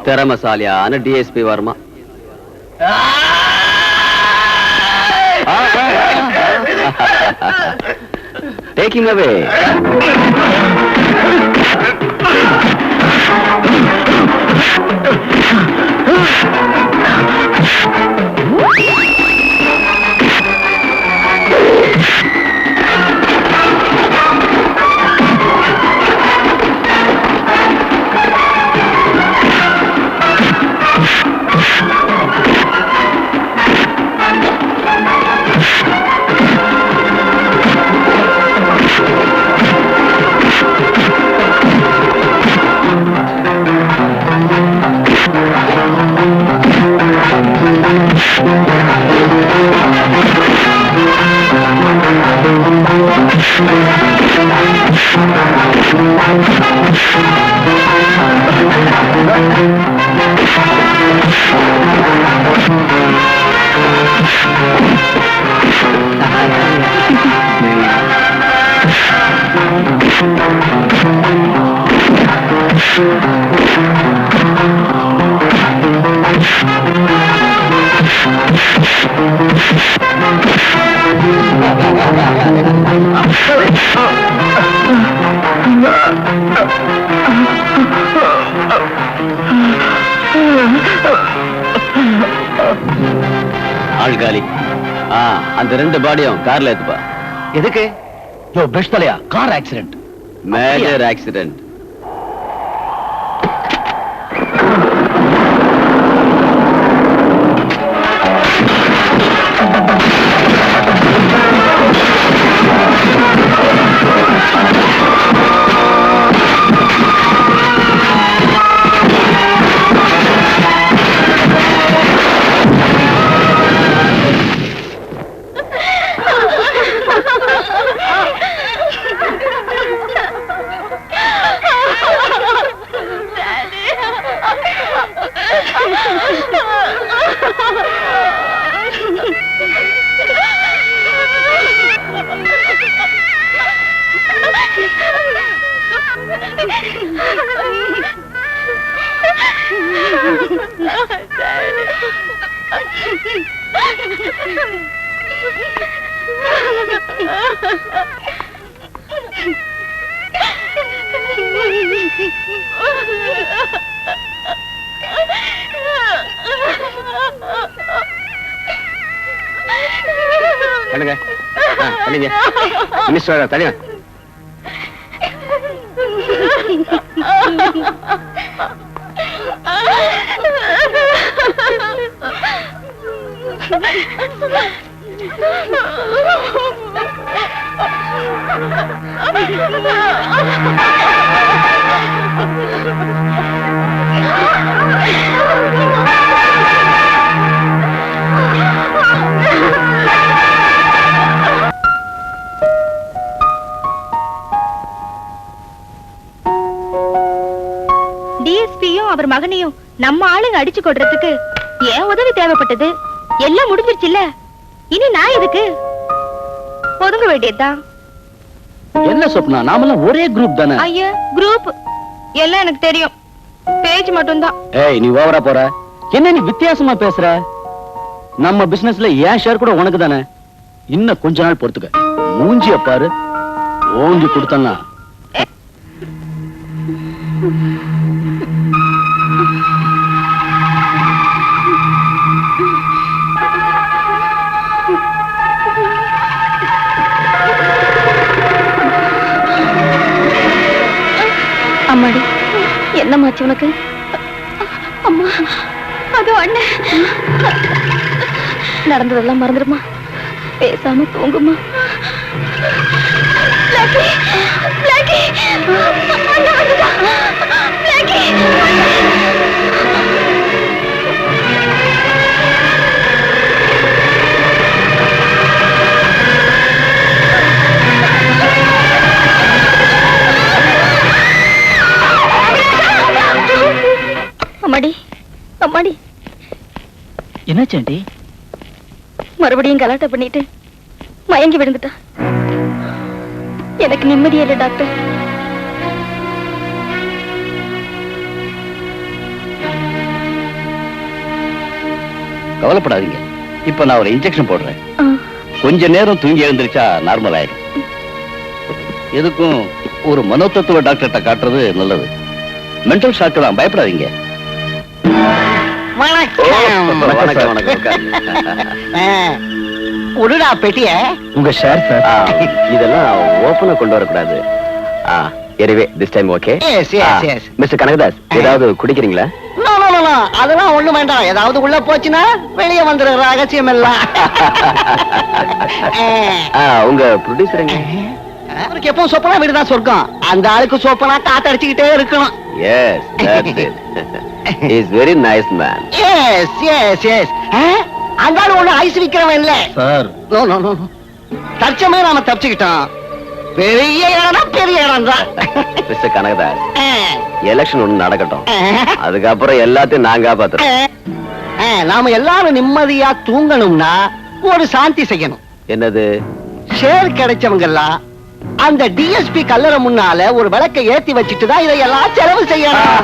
திறமசாலியான DSP Verma. Take him away. ஆள்காலி. அந்த 2 பாடியும் கார்ல ஏத்துப்பா. எதுக்கு? யோ பெஸ்ட் தலையா, கார் ஆக்சிடென்ட். Major accident. பண்ணுங்க, பண்ணுங்க. மினிஸ்டர் தனியா டிஎஸ்பியும் அவர் மகனையும் நம்ம ஆளுங்க அடிச்சு கொடுறதுக்கு ஏன் உதவி தேவைப்பட்டது? எல்லாம் முடிஞ்சிருச்சுல்ல, இனி நான் எதுக்கு? ஒதுங்க வேண்டியதுதான். என்ன சொப்னா, நாமெல்லாம் ஒரே குரூப் தானே? ஐயா, குரூப் எல்லாம் எனக்கு தெரியும், பேஜ் மட்டும்தான். ஏய், நீ ஓவரா போற. என்ன நீ வித்தியாசமா பேசுற? நம்ம பிசினஸ்ல ஏன் ஷேர் கூட உனக்கு தானே. இன்னும் கொஞ்ச நாள் பொறுத்துக்க, மூஞ்சிய பாரு, ஓங்கி கொடுத்தன்னா. அம்மாடி என்னமாச்சு உனக்கு? அம்மா அது அண்ணன். நடந்ததெல்லாம் மறந்துடுமா, பேசாம தூங்குமா. அம்மாடி அம்மாடி, என்னாச்சு ஆண்டி? மறுபடியும் கலாட்டை பண்ணிட்டு மயங்கி விழுந்துட்டா. எனக்கு நிம்மதியே இல்லை டாக்டர். கவலைப்படாதீங்க, இப்ப நான் ஒரு இன்ஜெக்ஷன் போடுறேன். கொஞ்ச நேரம் தூங்கி எழுந்திருச்சா நார்மல் ஆயிடும். எதுக்கும் ஒரு மனோதத்துவ டாக்டர்கிட்ட காட்டுறது நல்லது. மென்டல் ஷாக்கு தான், பயப்படாதீங்க. வணக்கம் வணக்கம். உடுடா பெட்டிய. உங்க ஷேர் சார். இதெல்லாம் ஓபனா கொண்டு வரக்கூடாது. Anyway this time okay. Mister Kanakadas, ஏதாவது குடிக்கிறீங்களா? அதெல்லாம் ஒண்ணு வேண்டாம். ஏதாவது உள்ள போச்சுன்னா வெளியே வந்துடுற ரகசியம் எல்லாம். உங்க ப்ரொடியூசருங்க அவருக்கு எப்பவும் சொப்பனா வீடுதான் சொர்க்கம். அந்த ஆளுக்கு சொப்பனா காத்தடிச்சுக்கிட்டே இருக்கணும். Yes, that's it. He is very nice man. Yes yes yes. அந்த ஆளு ஒண்ணு ஐஸ் விக்கிறவன் இல்ல சார். No no no. தற்சமே நாம தப்பிச்சுக்கிட்டோம். பெரிய இடம் பெரிய இடம் தான். மிஸ்டர் கனகதாஸ், எலெக்ஷன் ஒண்ணு நடக்கட்டும், அதுக்கப்புறம் எல்லாத்தையும் நான் காப்பாத்துறேன். நாம எல்லாரும் நிம்மதியா தூங்கணும்னா ஒரு சாந்தி செய்யணும். என்னது? ஷேர் கிடைச்சவங்க எல்லாம் அந்த டிஎஸ்பி கல்லற முன்னால ஒரு விளக்கை ஏத்தி வச்சுட்டு தான் இதையெல்லாம் செலவு செய்யணும்.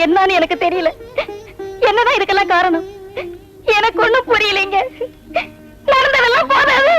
என்னன்னு எனக்கு தெரியல. என்னதான் இதுக்கெல்லாம் காரணம் எனக்கு ஒண்ணும் புரியலைங்க. நடந்ததெல்லாம் போதாது.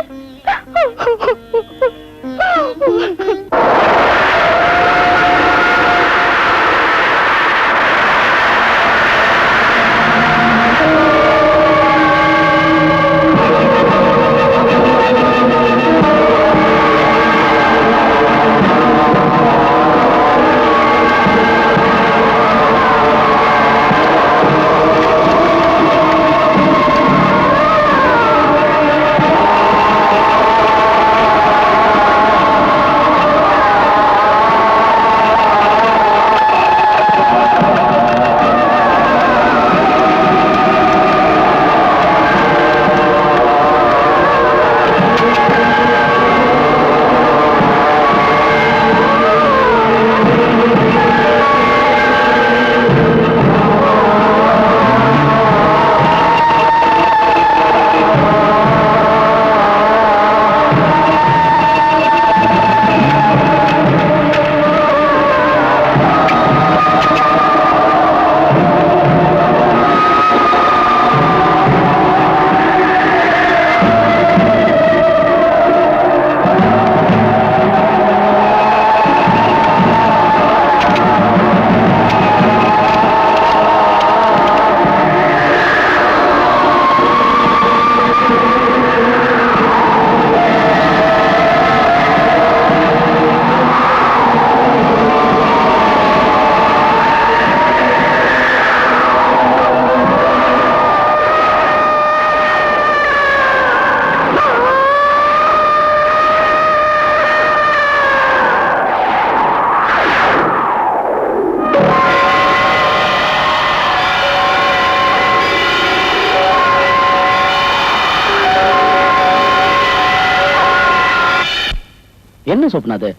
என்ன சொப்னா அது?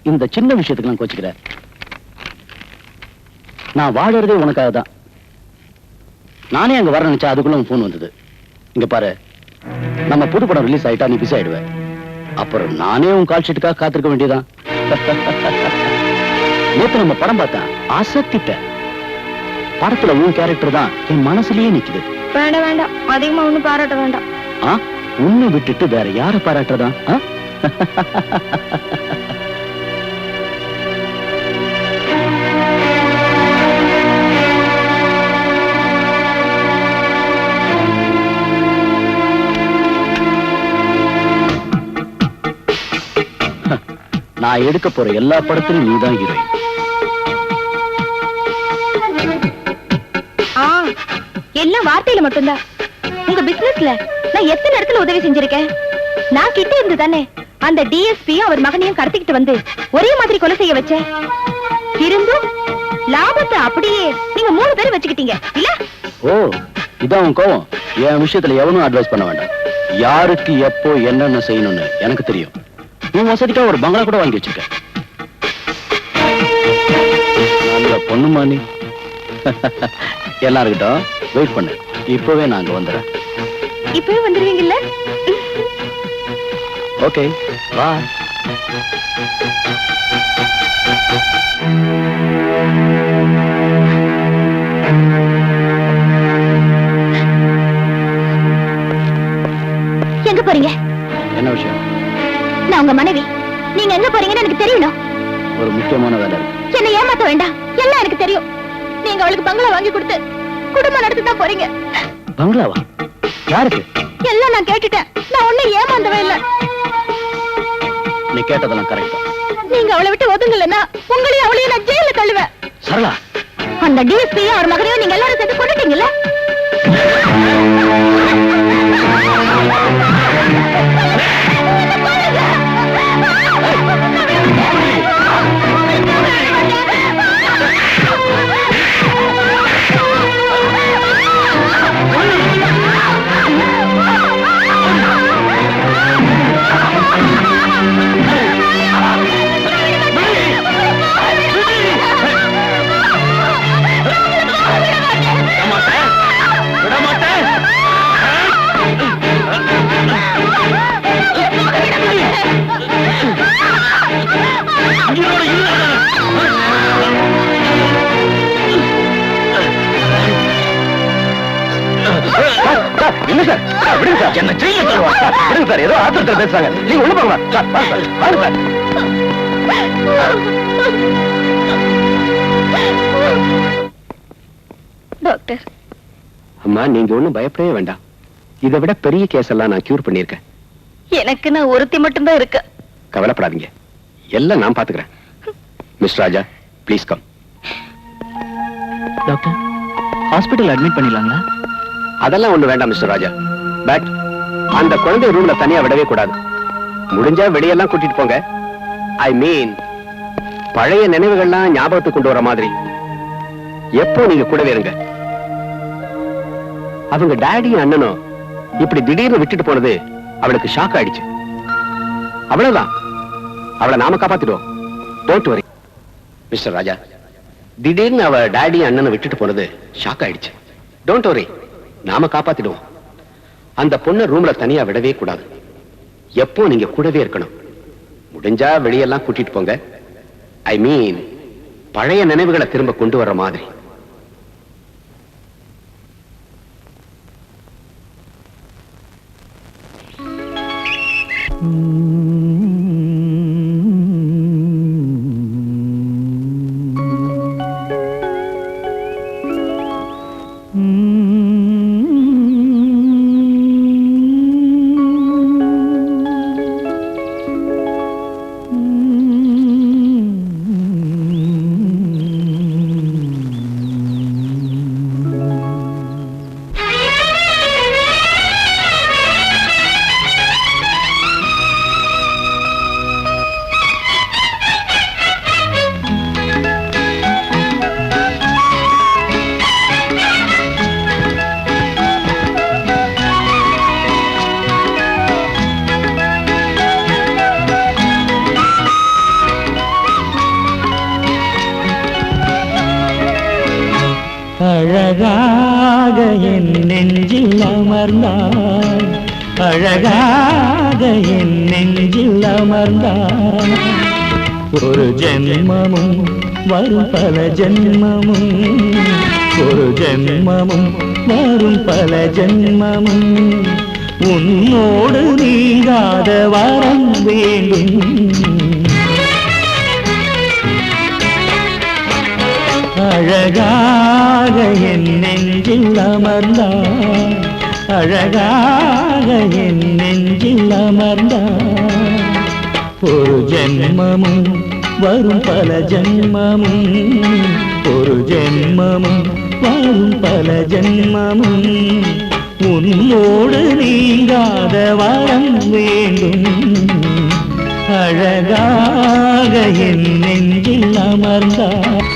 இந்த சின்ன விஷயத்துக்கு கோச்சுக்கிற. நான் வாழறதே உனக்காக தான். நானே அங்க வர நினைச்சா அதுக்குள்ள போன் வந்தது. இங்க பாரு, நம்ம புது படம் ரிலீஸ் ஆயிட்டா நீ பிஸி ஆயிடுவேன். அப்புறம் நானே உன் கால் ஷீட்டுக்காக காத்திருக்க வேண்டியதான். நேத்து நம்ம படம் பார்த்தேன், ஆசத்திட்ட படத்துல உன் கேரக்டர் தான் என் மனசுலயே நிக்குது. வேண்டாம் வேண்டாம், அதிகமா ஒண்ணும் பாராட்ட வேண்டாம். உன்னை விட்டுட்டு வேற யார பாராட்டுறதா? நான் எடுக்க போற எல்லா படத்திலும் நீதான் ஹீரோயின். எல்லாம் வார்த்தையில மட்டும்தான். உங்க பிசினஸ்ல நான் எத்தனை இடத்துல உதவி செஞ்சிருக்கேன். நான் கிட்ட இருந்து தானே அந்த டிஎஸ்பியும் அவர் மகனையும் கடத்திக்கிட்டு வந்து ஒரே மாதிரி கொலை செய்ய வச்சேன். இருந்தும் லாபத்தை அப்படியே நீங்க 3 பேரும் வச்சுக்கிட்டீங்க இல்ல? ஓ, இதான் உன் கோவம். என் விஷயத்துல எவனும் அட்வைஸ் பண்ண வேண்டாம். யாருக்கு எப்போ என்னென்ன செய்யணும்னு எனக்கு தெரியும். உன் வசதிக்கா ஒரு பங்களா கூட வாங்கி வச்சிருக்க. நல்ல பொண்ணுமா நீ. எல்லாம் இருக்கட்டும், வெயிட் பண்ணு. இப்பவே நாங்க வந்துடுறேன். இப்பவே வந்துருவீங்கல்ல? ஓகே, வா. எங்க போறீங்க? என்ன விஷயம்? நான் உங்க மனைவி. நீங்க எங்க போறீங்கன்னு எனக்கு தெரியணும். ஒரு முக்கியமான வேலை இருக்கு. என்ன ஏமாத்த வேண்டாம், எல்லாம் எனக்கு தெரியும். நீங்க அவளுக்கு பங்களா வாங்கி கொடுத்து குடும்பம் நடத்தி தான் போறீங்க. பங்களாவா? யாருக்கு? எல்லாம் நான் கேட்டுட்டேன். நான் ஒண்ணும் ஏமாந்தவே இல்ல. நீ கேட்டதெல்லாம் கரெக்ட். நீங்க அவளை விட்டு ஒதுங்கலன்னா உங்களையும் அவளையும் நான் ஜெயில தள்ளுவேன். சரளா, அந்த டிஎஸ்பியும் அவர் மகனையும் நீங்க எல்லாரும் சேர்த்து கொண்டுட்டீங்கல்ல? என்ன சார்? விடுங்க சார், என்ன செய்ய சொல்லுவாங்க. விடுங்க சார், ஏதோ ஆத்திரத்தில் பேசுறாங்க. நீங்க உள்ள போங்க சார். வாங்க சார். டாக்டர், அம்மா, நீங்க ஒண்ணும் பயப்படவே வேண்டாம். இதை விட பெரிய கேஸ் எல்லாம் நான் கியூர் பண்ணிருக்கேன். எனக்கு நான் ஒருத்தி மட்டும்தான் இருக்கு. கவலைப்படாதீங்க, எல்லாம் நான் பாத்துக்கிறேன். Mister Raja, please come. Doctor, hospital admit பண்ணிடலாங்களா? அதெல்லாம் ஒண்ணு வேண்டாம் மிஸ்டர் ராஜா. பட் அந்த குழந்தை ரூம்ல தனியா விடவே கூடாது. முடிஞ்சா வெளியெல்லாம் கூட்டிட்டு போங்க. ஐ மீன், பழைய நினைவுகள்லாம் ஞாபகத்துக்கு கொண்டு வர மாதிரி எப்போ நீங்க கூடவே இருங்க. அவங்க டாடியும் அண்ணனும் இப்படி திடீர்னு விட்டுட்டு போனது அவளுக்கு ஷாக் ஆயிடுச்சு. அவ்வளவுதான், அவளை நாம காப்பாத்திடுவோம். டோன்ட் வரி மிஸ்டர் ராஜா. திடீர்னு அவ டாடியும் அண்ணனை விட்டுட்டு போனது ஷாக் ஆயிடுச்சு. டோன்ட் வரி, நாம காப்பாத்திடுவோம். அந்த பொண்ணை ரூம்ல தனியா விடவே கூடாது. எப்போ நீங்க கூடவே இருக்கணும். முடிஞ்சா வெளியெல்லாம் கூட்டிட்டு போங்க. ஐ மீன், பழைய நினைவுகளை திரும்ப கொண்டு வர்ற மாதிரி. அழகாக என் நெஞ்சில் அமர்ந்தாய், அழகாக என் நெஞ்சில் அமர்ந்தாய். ஒரு ஜென்மமும் வரும் பல ஜென்மமும், ஒரு ஜென்மமும் வரும் பல ஜென்மமும், உன்னோடு நீங்காத வரம் வேண்டும். அழகாக என் நெஞ்சில் அமர்ந்தாய், அழகாக என் நெஞ்சில் அமர்ந்தாய். ஒரு ஜென்மமும் வரும் பல ஜென்மமும், ஒரு ஜென்மமும் வரும் பல ஜென்மமும், உன்னோடு நீங்காத வரம் வேண்டும். அழகாக என் நெஞ்சில் அமர்ந்தாய்.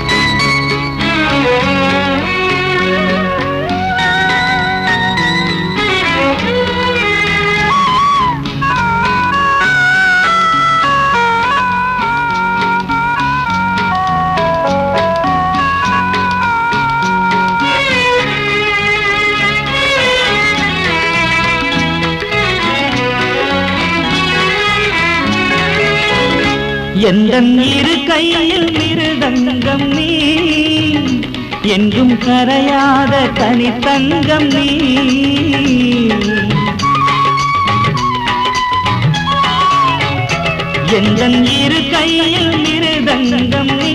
எந்தன் இரு கையில் மிருதங்கம் நீ, என்றும் கரையாத தனித்தங்கம் நீ. எந்தன் இரு கையில் மிருதங்கம் நீ,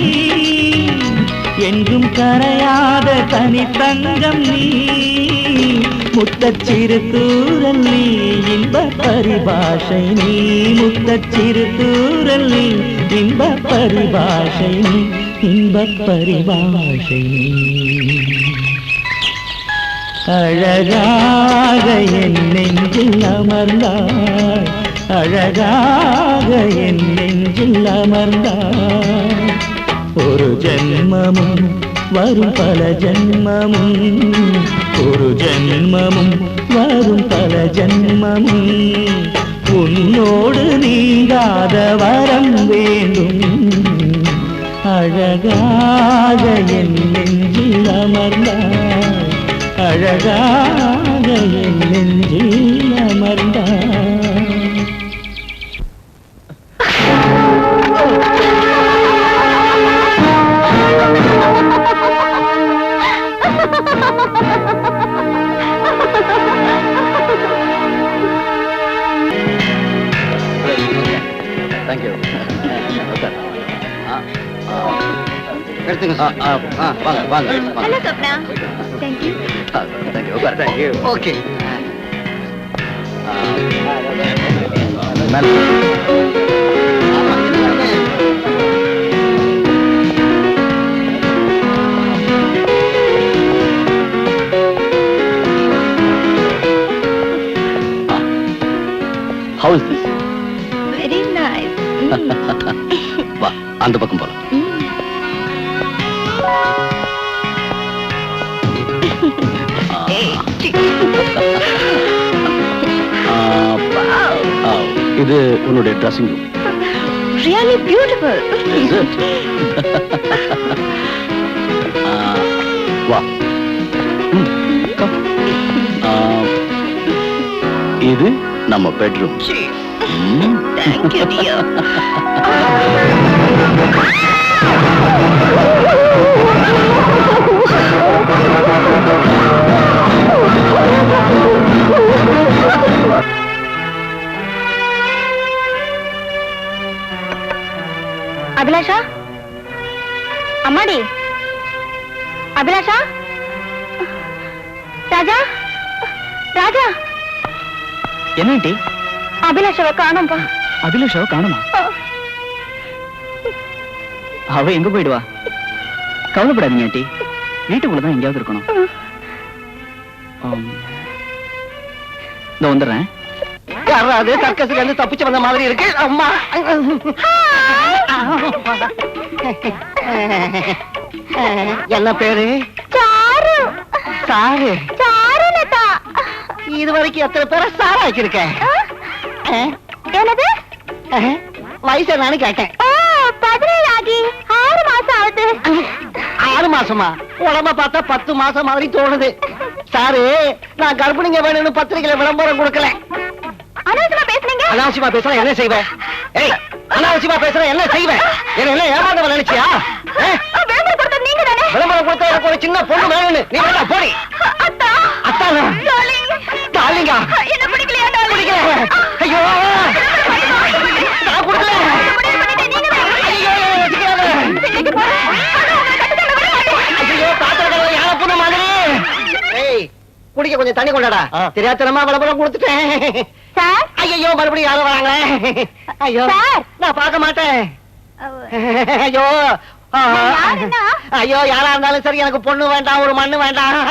என்றும் கரையாத தனித்தங்கம் நீ. முத்தச்சிறு தூரல் நீ, இன்ப பரிபாஷை நீ. முத்தச்சிறு தூரல் நீ, இன்ப பரிபாஷை நீ, இன்ப பரிபாஷை நீ. அழகாக என் நெஞ்சில் அமர்ந்தாய், அழகாக என் நெஞ்சில் அமர்ந்தாய். ஒரு ஜென்மமும் வரும் பல ஜென்மமும், ஒரு ஜென்மமும் வரும் பல ஜென்மமும், உன்னோடு நீங்காத வரம் வேண்டும். அழகாக என் நெஞ்சில் அமர்ந்தாய், அழகாக என் நெஞ்சில் அமர்ந்தாய். தேங்க்யூ. எடுத்துங்க சார். வாங்க வாங்க வாங்க. ஹலோ சொப்னா. தேங்க்யூ. தேங்க்யூ. உட்கார். Thank you. Okay. How is this? Very nice. வா, அந்த பக்கம் போலாம். இது உன்னுடைய dressing room. Really beautiful. Is it? வா. Come. இது நம்ம bedroom. Thank you, dear. Abhilasha, அம்மாடி, அபிலாஷா, ராஜா, ராஜா. என்ன ஆண்டி? அபிலாஷாவை காணோம்பா. அபிலாஷாவை காணுமா? அவ எங்க போயிடுவா? கவலைப்படாதீங்க ஆண்டி, வீட்டுக்குள்ளதான் எங்கேயாவது இருக்கணும். இதோ வந்துடுறேன். யாராவது சர்க்கஸ்ல இருந்து தப்பிச்சு வந்த மாதிரி இருக்கு. அம்மா, என்ன பேரு? சாரு. சாரு. சாரு லதா. இது வரைக்கும் எத்தனை பேரை சாரா வச்சிருக்கேன்? என்னது? வயசு என்னன்னு கேட்டேன். 17 ஆகி 6 மாசம் ஆகுது. 6 மாசமா உடம்ப பார்த்தா 10 மாசம் மாதிரி தோணுது. சாரு, நான் கர்ப்பிணிங்க வேணும்னு பத்திரிகையில விளம்பரம் கொடுக்கல. அனாவசியமா பேசுனீங்க. அனாவசியமா பேசுறேன் என்ன செய்வேன்? ஏய், அனாவசியமா பேசுறேன் என்ன செய்வேன்? என்ன ஏமாந்தவன் நினைச்சியா? விளம்பரம் கொடுத்தது நீங்க தானே? விளம்பரம் கொடுத்த எனக்கு ஒரு சின்ன பொண்ணு வேணும்னு நீ வேணா போடி. அத்தா. அத்தா டார்லிங்கா? என்ன பிடிக்கலையா டார்லிங்? பிடிக்கல. ஐயோ நான் கொடுக்கல. ஐயோ வச்சுக்காத. ஐயோ பாத்திர யார பொண்ணு மாதிரி. ஏய், குடிக்க கொஞ்சம் தண்ணி கொண்டாடா. தெரியாதனமா விளம்பரம் கொடுத்துட்டேன். சார். ஐயோ மறுபடியும் யாரும் வராங்க. ஐயோ நான் பார்க்க மாட்டேன். ஐயோ ஐயோ யாரா இருந்தாலும் சரி எனக்கு பொண்ணு வேண்டாம், ஒரு மண்ணு வேண்டாம்.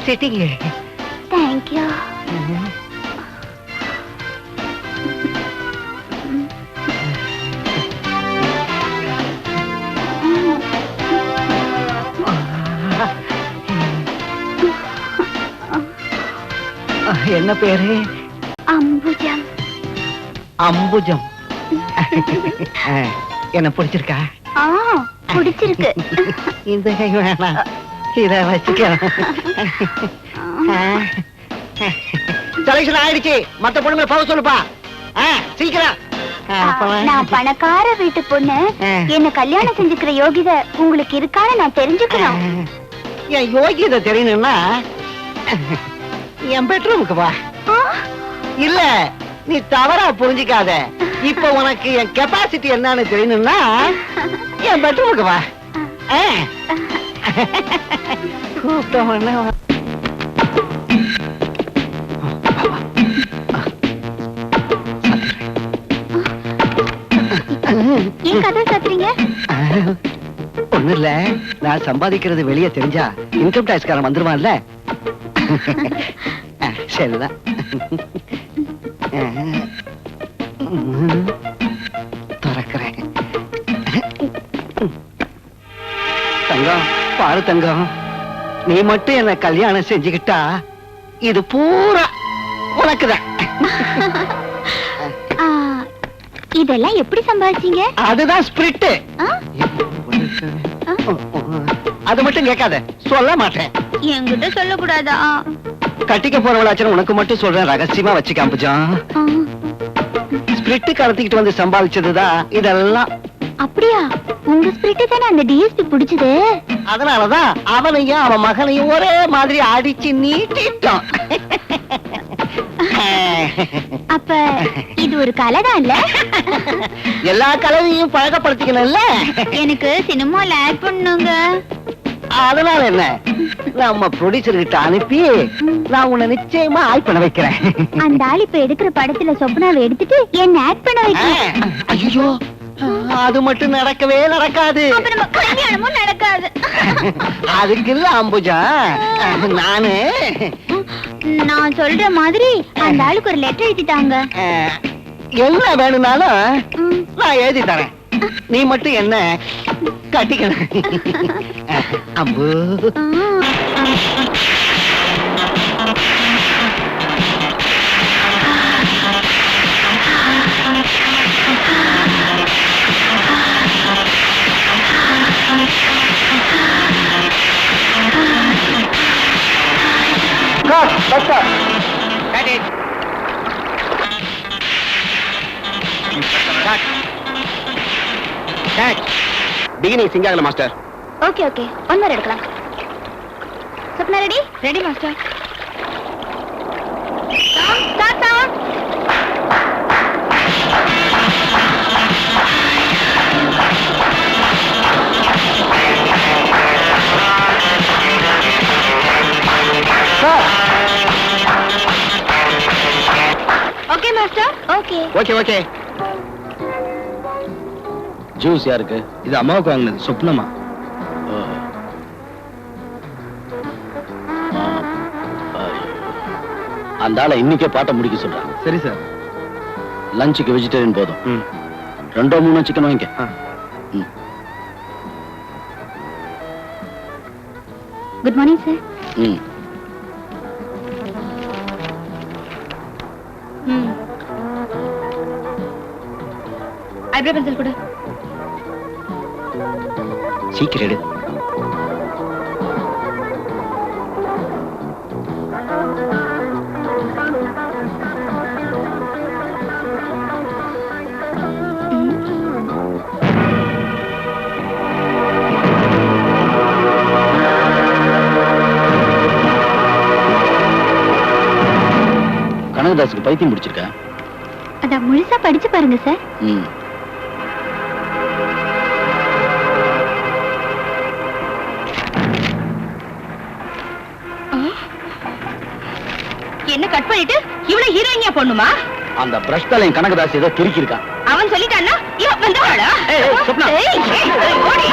சிட்டிங்க. தேங்க்யூ. என்ன பேரு? அம்புஜம். அம்புஜம். என்ன பிடிச்சிருக்கா? பிடிச்சிருக்கு. இந்த கை வேணாம், இத வச்சுக்கலாம். செலக்ஷன் ஆயிடுச்சு. மத்த பொண்ணுங்களை போக சொல்லுப்பா. சீக்கிரம். நான் பணக்கார வீட்டு பொண்ணு. என்ன கல்யாணம் செஞ்சுக்கிற யோகிதை உங்களுக்கு இருக்கான்னு நான் தெரிஞ்சுக்கணும். என் யோகிதை தெரியணும்னா என் பெட்ரூமுக்கு வா. இல்ல, நீ தவறா புரிஞ்சுக்காத. இப்ப உனக்கு என் கெப்பாசிட்டி என்னன்னு தெரியணும்னா என் பெட்ரூமுக்கு வா. கூப்பிட்டவன ஏன் கதை சாத்துறீங்க? ஒண்ணு இல்ல, நான் சம்பாதிக்கிறது வெளியே தெரிஞ்சா இன்கம் டாக்ஸ் காரன் வந்துருவான்ல. சரிதான். திறக்கிறேன். தங்கம், பாரு தங்கம், நீ மட்டும் என்ன கல்யாணம் செஞ்சுக்கிட்டா இது பூரா உனக்குதான். இதெல்லாம் எப்படி சம்பாதிச்சீங்க? அதுதான் ஸ்பிரிட். அது மட்டும் கேட்காத, சொல்ல மாட்டேன். என்கிட்ட சொல்லக்கூடாதா? கட்டிக்க போறவளாச்சும் உனக்கு மட்டும் சொல்றேன், ரகசியமா வச்சுக்க அம்புஜம். ஸ்பிரிட் கடத்திக்கிட்டு வந்து சம்பாதிச்சதுதான் இதெல்லாம். அப்படியா? உங்க ஸ்பிரிட் தானே அந்த டிஎஸ்பி பிடிச்சது. அதனாலதான் அவனையும் அவன் மகனையும் ஒரே மாதிரி அடிச்சு நீட்டிட்டான். அப்ப இது ஒரு கலைதான் இல்ல? எல்லா கலவையும் பழக்கப்படுத்திக்கணும்ல. எனக்கு சினிமால ஆட் பண்ணுங்க. அதனால என்ன, நம்ம ப்ரொடியூசர் கிட்ட அனுப்பி நான் உன்னை நிச்சயமா ஆட் பண்ண வைக்கிறேன். அந்த ஆள் இப்ப எடுக்கிற படத்துல சொப்னாவை எடுத்துட்டு என்ன ஆட் பண்ண வைக்கிறேன். ஐயோ, அது மட்டும் நடக்கவே நடக்காது. கல்யாணமும் நடக்காது. அதுக்கு இல்ல அம்புஜா, நான் சொல்ற மாதிரி அந்த ஆளுக்கு ஒரு லெட்டர் எழுதிட்டாங்க. என்ன வேணும்னாலும் நான் எழுதி தரேன். நீ மட்டும் என்ன கட்டிக்கணும். அம்பு பிகினிங் சிங்காகல master. Okay okay, one more எடுக்கலாம். Sapna ready? Ready master. Start sir. Okay master. Okay okay okay. Juice யாருக்கு? இது அம்மாவுக்கு வாங்கினது, சொப்னமா. அந்த ஆளை இன்னைக்கே பாட்ட முடிக்க சொல்றாங்க. சரி சார். லஞ்சுக்கு வெஜிடேரியன் போதும். 2 3 சிக்கன் வாங்கிக்க. Good morning sir. Eyebrow pencil கொடு. சீக்கிரம் எடு. கனகதாஸுக்கு பைத்தியம் பிடிச்சிருக்கா? அத முழுசா படிச்சு பாருங்க சார். என்ன கட் பண்ணிட்டு இவ்வளவு ஹீரோயினியா பொண்ணுமா? அந்த பிரஷ்டலையும் கனகதாஸ் ஏதோ கிறுக்கி இருக்கான். அவன் சொல்லிட்டான்னா இவன் வந்தவாளா? சொப்னா. ஓடி.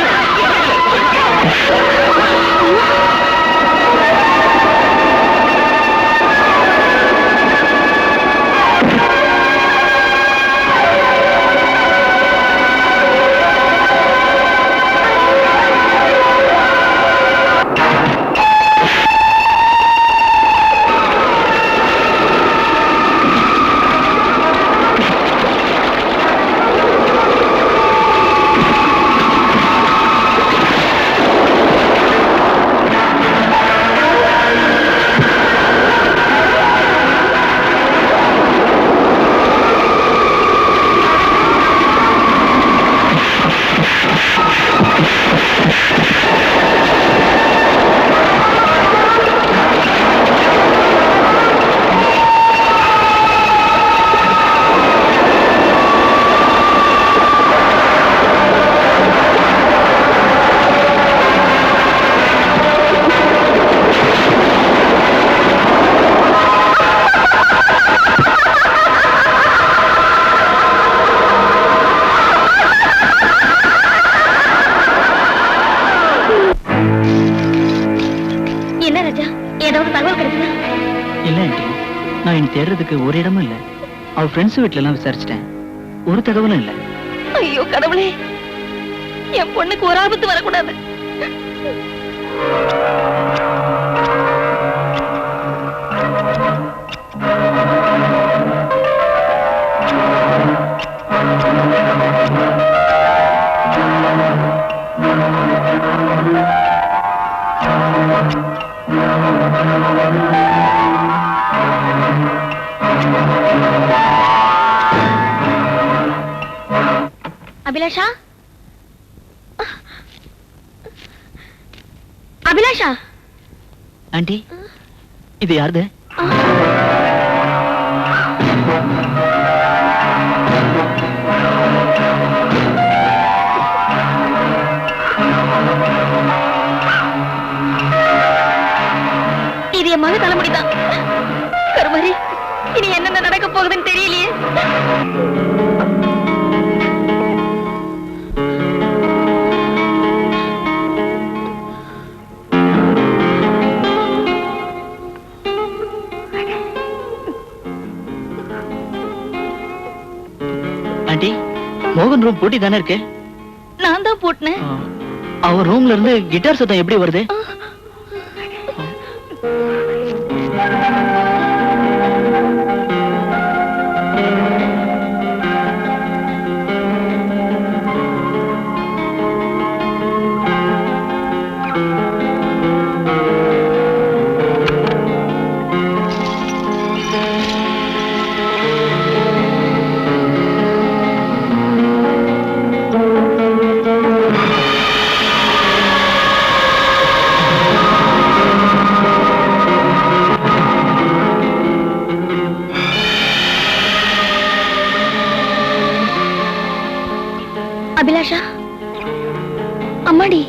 நான் இனி தேடுறதுக்கு ஒரு இடமும் இல்ல. அவ ஃப்ரெண்ட்ஸ் வீட்ல எல்லாம் விசாரிச்சிட்டேன். ஒரு தகவலும் இல்ல. ஐயோ கடவுளே, என் பொண்ணுக்கு ஒரு ஆபத்து வரக்கூடாது. அபிலாஷா, அபிலாஷா. ஆண்டி, இது யாருது? இது என் மக தலைமுடிதான். கருமாரி, இனி என்னென்ன நடக்க போகுதுன்னு தெரியலையே. ஆண்டி, மோகன் ரூம் பூட்டி தானே இருக்கு? நான் தான் பூட்டினேன். அவர் ரூம்ல இருந்து கிட்டார் சத்தம் எப்படி வருது? அபிலாஷா, அம்மாடி.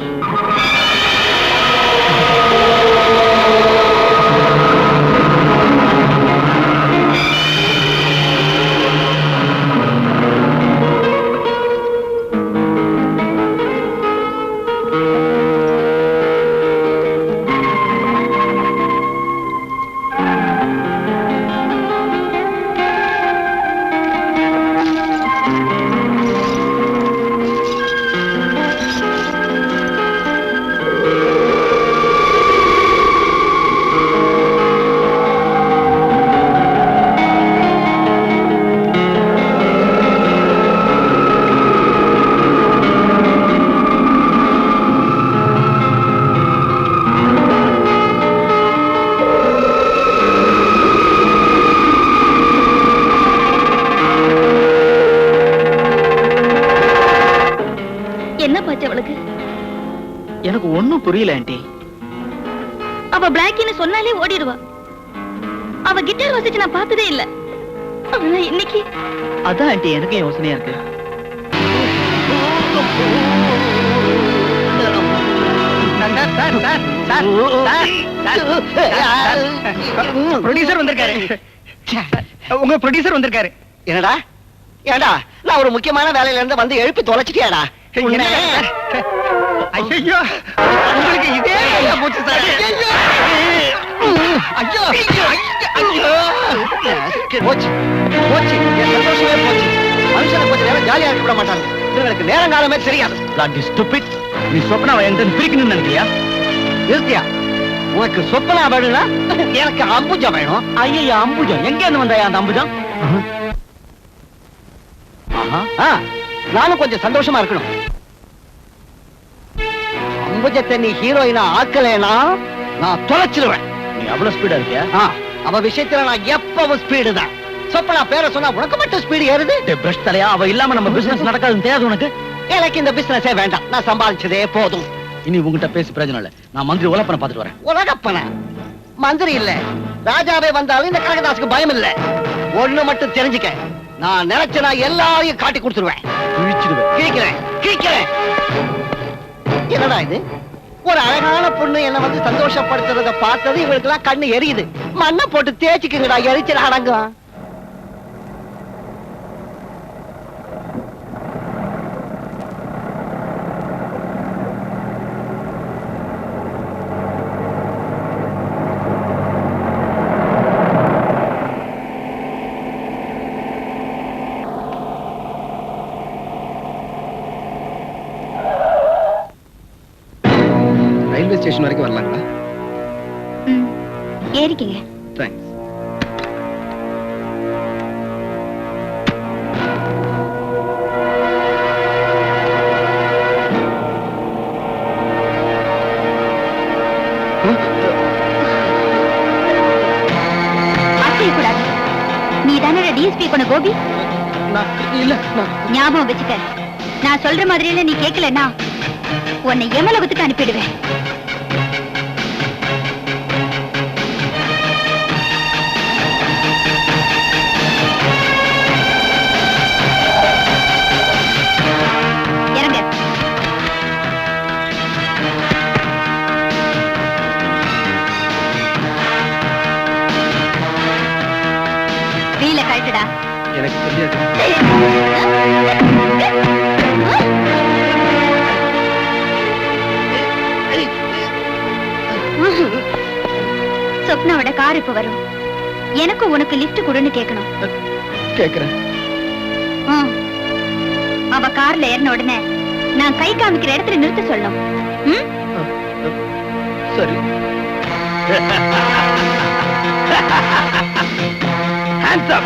என்ன பாச்சு அவளுக்கு? எனக்கு ஒண்ணும் புரியல ஆண்டி. அவ பிளாக்கின்னு சொன்னாலே ஓடிடுவா. அவ கிட்டார் வாசிச்சு நான் பார்த்ததே இல்ல. ஆனா இன்னைக்கு அதான் ஆண்டி எனக்கு யோசனையா இருக்கு. ப்ரொடியூசர் வந்திருக்காரு. உங்க ப்ரொடியூசர் வந்திருக்காரு. என்னடா ஏடா நான் ஒரு முக்கியமான வேலையில இருந்து வந்து எழுப்பி தொலைச்சிட்டியாடா? ஐயோ உங்களுக்கு இதே போச்சு சார். ஐயோ போச்சு போச்சு, என் சந்தோஷமே போச்சு. மனுஷனை கொஞ்சம் நேரம் ஜாலியா இருக்க விட மாட்டாங்க. இவங்களுக்கு நேரம் காலமே தெரியாது. நீ சொப்பனாவை என்கிட்ட பிரிக்கணும்னு நினைக்கிறியா? நிறுத்தியா? உனக்கு சொப்பனா வேணும்னா எனக்கு அம்புஜம் வேணும். ஐயா அம்புஜம் எங்க இருந்து வந்தாயா அந்த அம்புஜம்? நானும் கொஞ்சம் சந்தோஷமா இருக்கணும். அம்புஜத்தை நீ ஹீரோயினா ஆக்கலைனா நான் தொலைச்சிருவேன். நீ அவ்வளவு ஸ்பீடா இருக்கியா? அவ விஷயத்துல நான் எப்பவும் ஸ்பீடு தான். சொப்பனா பேரை சொன்னா உனக்கு மட்டும் ஸ்பீடு ஏறுது. பிரஷ் தலையா, அவ இல்லாம நம்ம பிசினஸ் நடக்காதுன்னு தெரியாது உனக்கு? எனக்கு இந்த பிசினஸே வேண்டாம். நான் சம்பாதிச்சதே போதும். இனி உங்ககிட்ட பேசி பிரயோஜனம் இல்ல. நான் மந்திரி உலப்பனை பாத்துட்டு வரேன். உலகப்பன மந்திரி இல்ல, ராஜாவே வந்தாலும் இந்த கனகதாசுக்கு பயம் இல்ல. ஒண்ணு மட்டும் தெரிஞ்சுக்க, நான் நினைச்ச நான் எல்லாரையும் காட்டி கொடுத்துருவேன். கிழிக்கிறேன் கிழிக்கிறேன். என்னடா இது? ஒரு அழகான பொண்ணு என்ன வந்து சந்தோஷப்படுத்துறத பார்த்தது இவங்களுக்கு எல்லாம் கண்ணு எரியுது. மண்ணை போட்டு தேய்ச்சிக்குங்கடா, எரிச்சல் அடங்கும். ரயில்வே ஸ்டேஷன் வரைக்கும் வரலாங்களா? ஏறிக்கங்க. தேங்க்ஸ். கூடாது. நீ தானே டிஎஸ்பி பண்ண கோபி? இல்ல, ஞாபகம் வச்சுக்க. நான் சொல்ற மாதிரியில நீ கேட்கலன்னா உன்னை எமலோகத்துக்கு அனுப்பிடுவேன். இறங்க. வீல கழட்டுடா. எனக்கு தெரியாது. சொப்னாவோட கார் இப்ப வரும். எனக்கு உனக்கு லிஃப்ட் கொடுன்னு கேட்கணும். கேக்குறேன். அவ கார்ல ஏறின உடனே நான் கை காமிக்கிற இடத்துல நிறுத்த சொல்லணும். சரி. Hands up.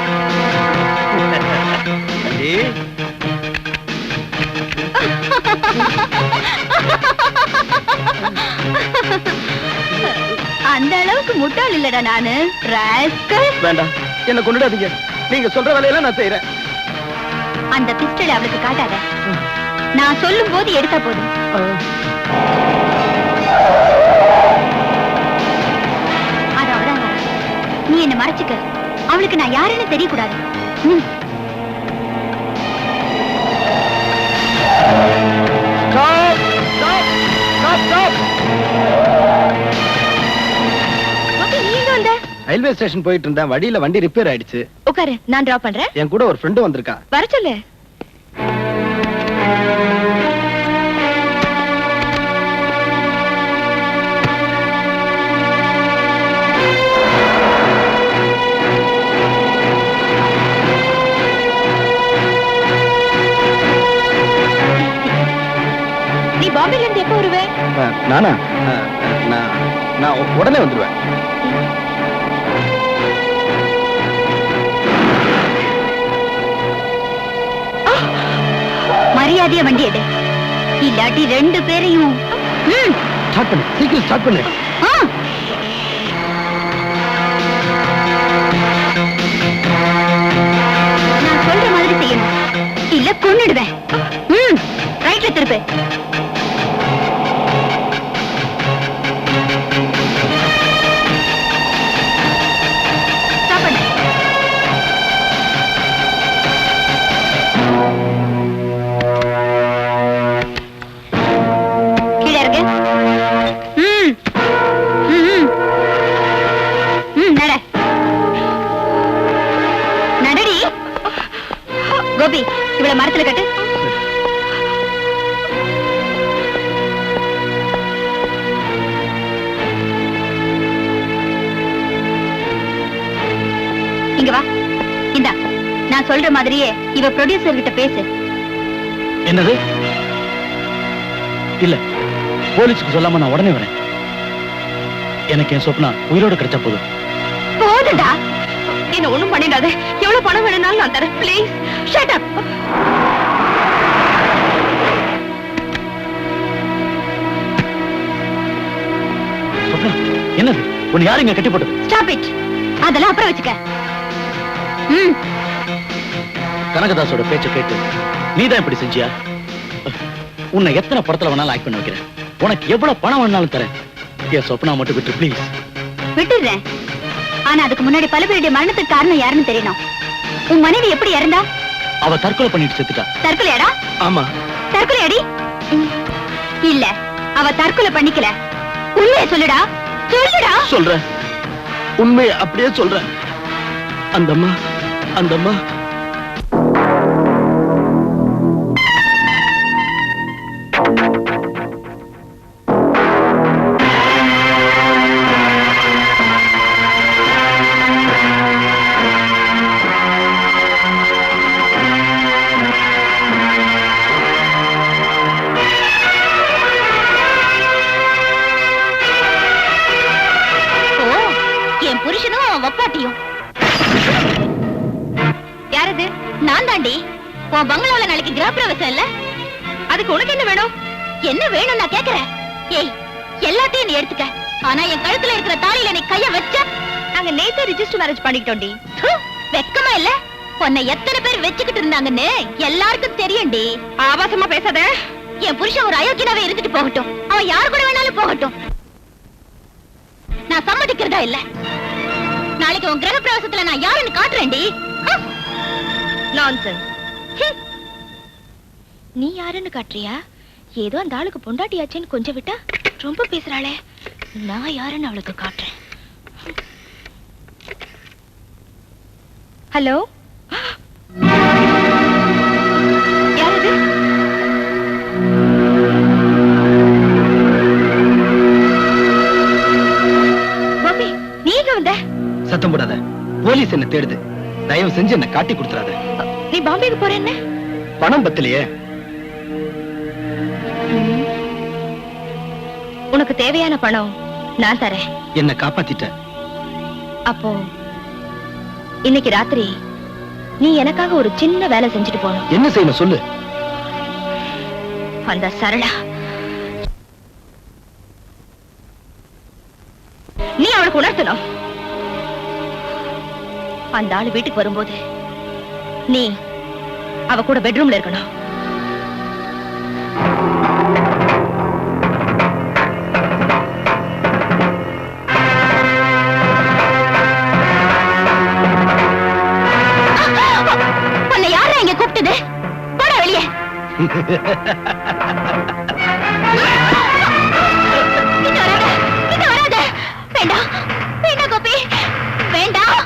அந்த அளவுக்கு முட்டாள் இல்லடா நானு. வேண்டாம், என்ன கொண்டுடாதீங்க. நீங்க சொல்ற வேலையெல்லாம் நான் செய்யறேன். அந்த பிஸ்டல் அவளுக்கு காட்டாத. நான் சொல்லும் போது எடுத்தா போதும். அது அவதான். நீ என்ன மறைச்சுக்க. அவளுக்கு நான் யாருன்னு தெரியக்கூடாது. ரயில்வே ஸ்டேஷன் போயிட்டு இருந்தேன். வழியில வண்டி ரிப்பேர் ஆயிடுச்சு. உட்காரு, நான் டிராப் பண்றேன். என் கூட ஒரு ஃப்ரெண்டு வந்திருக்கா. வர சொல்லு. நீ பாம்பேல இருந்து எப்போ வருவே? நானா? நான் உடனே வந்துருவேன். மரியாதையா வண்டி எடு, இல்லாட்டி ரெண்டு பேரையும். ஸ்டார்ட் பண்ணு, சீக்கிரம் ஸ்டார்ட் பண்ணு. நான் சொல்ற மாதிரி செய்யணும், இல்ல கொன்னுடுவேன். ரைட்ல திருப்பு. நான் சொல்ற மாதிரியே இவ ப்ரொடியூசர் கிட்ட பேசு. என்னது? இல்ல, போலீஸ்க்கு சொல்லாம நான் உடனே வரேன். எனக்கு என் சொப்னா உயிரோட கிடைச்சா போதும். போதுடா, என்ன ஒண்ணும் பண்ணிடாத. எவ்வளவு பணம் வேணும்னாலும் நான் தரேன். Please shut up. சொப்னா, என்னது? உன்னை யாரு இங்க கட்டி போட்டது? Stop it. அதெல்லாம் அப்புறம் வச்சுக்க. கனகதாசோட பேச்ச கேட்டு நீதான் இப்படி செஞ்சியா? உன்னை எத்தனை படத்துல வேணாலும் ஆக்ட் பண்ண வைக்கிறேன். உனக்கு எவ்வளவு பணம் வேணாலும் தரேன். என் சொப்னா மட்டும் விட்டு ப்ளீஸ். விட்டுறேன். ஆனா அதுக்கு முன்னாடி பல பேருடைய மரணத்துக்கு காரணம் யாருன்னு தெரியணும். உன் மனைவி எப்படி இறந்தா? அவ தற்கொலை பண்ணிட்டு செத்துட்டா. தற்கொலையாடா? ஆமா. தற்கொலையாடி? இல்ல, அவ தற்கொலை பண்ணிக்கல. உண்மையை சொல்லுடா, சொல்லுடா. சொல்றேன், உண்மையை அப்படியே சொல்றேன். அந்தம்மா என் புருஷனும் அவன் வப்பாட்டியும். யாரது? நான் தாண்டி. உன் பங்களால நாளைக்கு கிரகப்பிரவேசம் இல்ல? அதுக்கு உனக்கு என்ன வேணும்? என்ன வேணும் நான் கேக்குறேன். ஏய், எல்லாத்தையும் நீ எடுத்துக்க. ஆனா என் கழுத்துல இருக்கிற தாலியில நீ கைய வச்ச. நாங்க நேத்து ரிஜிஸ்டர் மேரேஜ் பண்ணிக்கிட்டோம்டி. வெக்கமா இல்ல? உன்னை எத்தனை பேர் வச்சுக்கிட்டு இருந்தாங்கன்னு எல்லாருக்கும் தெரியும்டி. ஆபாசமா பேசாத. என் புருஷன் ஒரு அயோக்கியனாவே இருந்துட்டு போகட்டும். அவன் யாரு கூட வேணாலும் போகட்டும். நான் சம்மதிக்கிறதா இல்ல. நாளைக்கு உன் கிரகப்பிரவேசத்துல நான் யாருன்னு காட்டுறேன்டி. நான்சென்ஸ். நீ யாருன்னு காட்டுறியா? ஏதோ அந்த ஆளுக்கு பொண்டாட்டியாச்சேன்னு கொஞ்சம் விட்டா ரொம்ப பேசுறாளே. நான் யாருன்னு அவளுக்கு காட்டுறேன். ஹலோ, யாரது? பாபி, நீங்க வந்த? சத்தம் போடாத. போலீஸ் என்ன தேடுது. தயவு செஞ்சு என்ன காட்டி கொடுத்துறாத. நீ பாம்பேக்கு போற என்ன? பணம் பத்தலையே. உனக்கு தேவையான பணம் நான் தரேன். என்ன காப்பாத்திட்ட. அப்போ இன்னைக்கு ராத்திரி நீ எனக்காக ஒரு சின்ன வேலை செஞ்சுட்டு போகணும். என்ன செய்யணும் சொல்லு. அந்த சரளா, நீ அவளுக்கு உணர்த்தணும். அந்த ஆளு வீட்டுக்கு வரும்போது நீ அவ கூட பெட்ரூம்ல இருக்கணும். உன்னை யாரா இங்க கூப்பிட்டது? போடா வெளியே. வேண்டாம் வேண்டாம் கோபி, வேண்டாம்.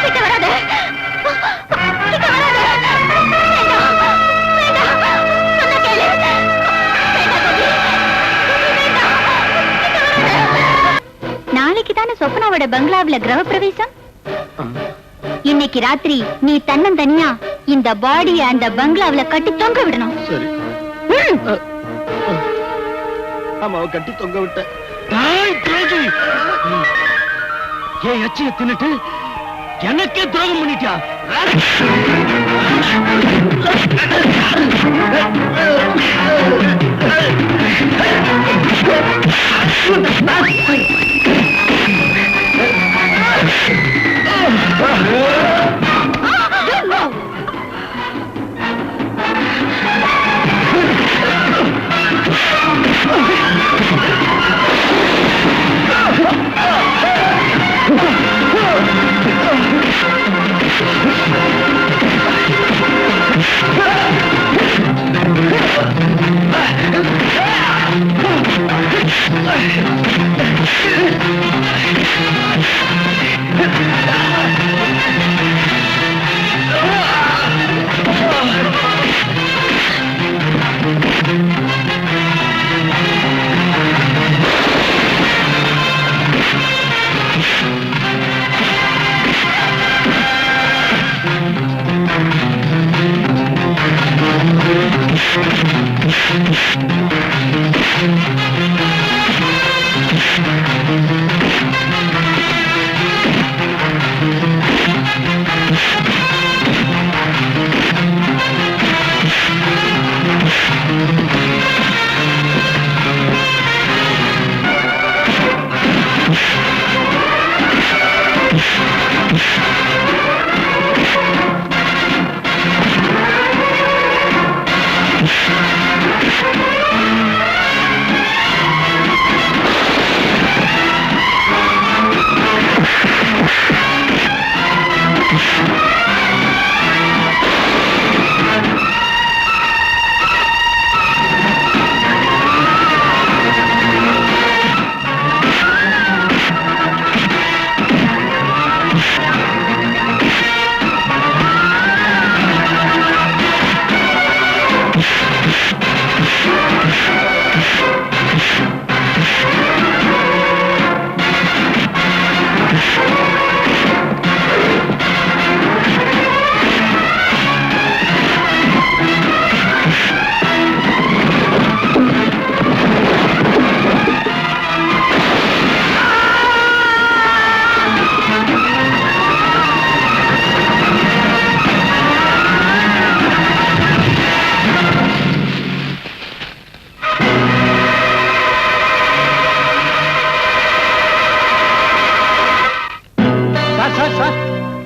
கிட்ட வராத, கிட்ட வராத. வேண்டாம் வேண்டாம், சொன்னா கேளு. வேண்டாம் கோபி, வேண்டாம். கிட்ட வராத. நாளைக்கு தானே சொப்னாவோட பங்களாவில கிரகப்பிரவேசம். இன்னைக்கு ராத்திரி நீ தன்னந்தனியா இந்த பாடியை அந்த பங்களாவில கட்டி தொங்க விடணும். சரி. ஆமாவை கட்டி தொங்க விட்ட. ஏன் எச்சிய தின்னுட்டு எனக்கே துரோகம் பண்ணிட்டியா?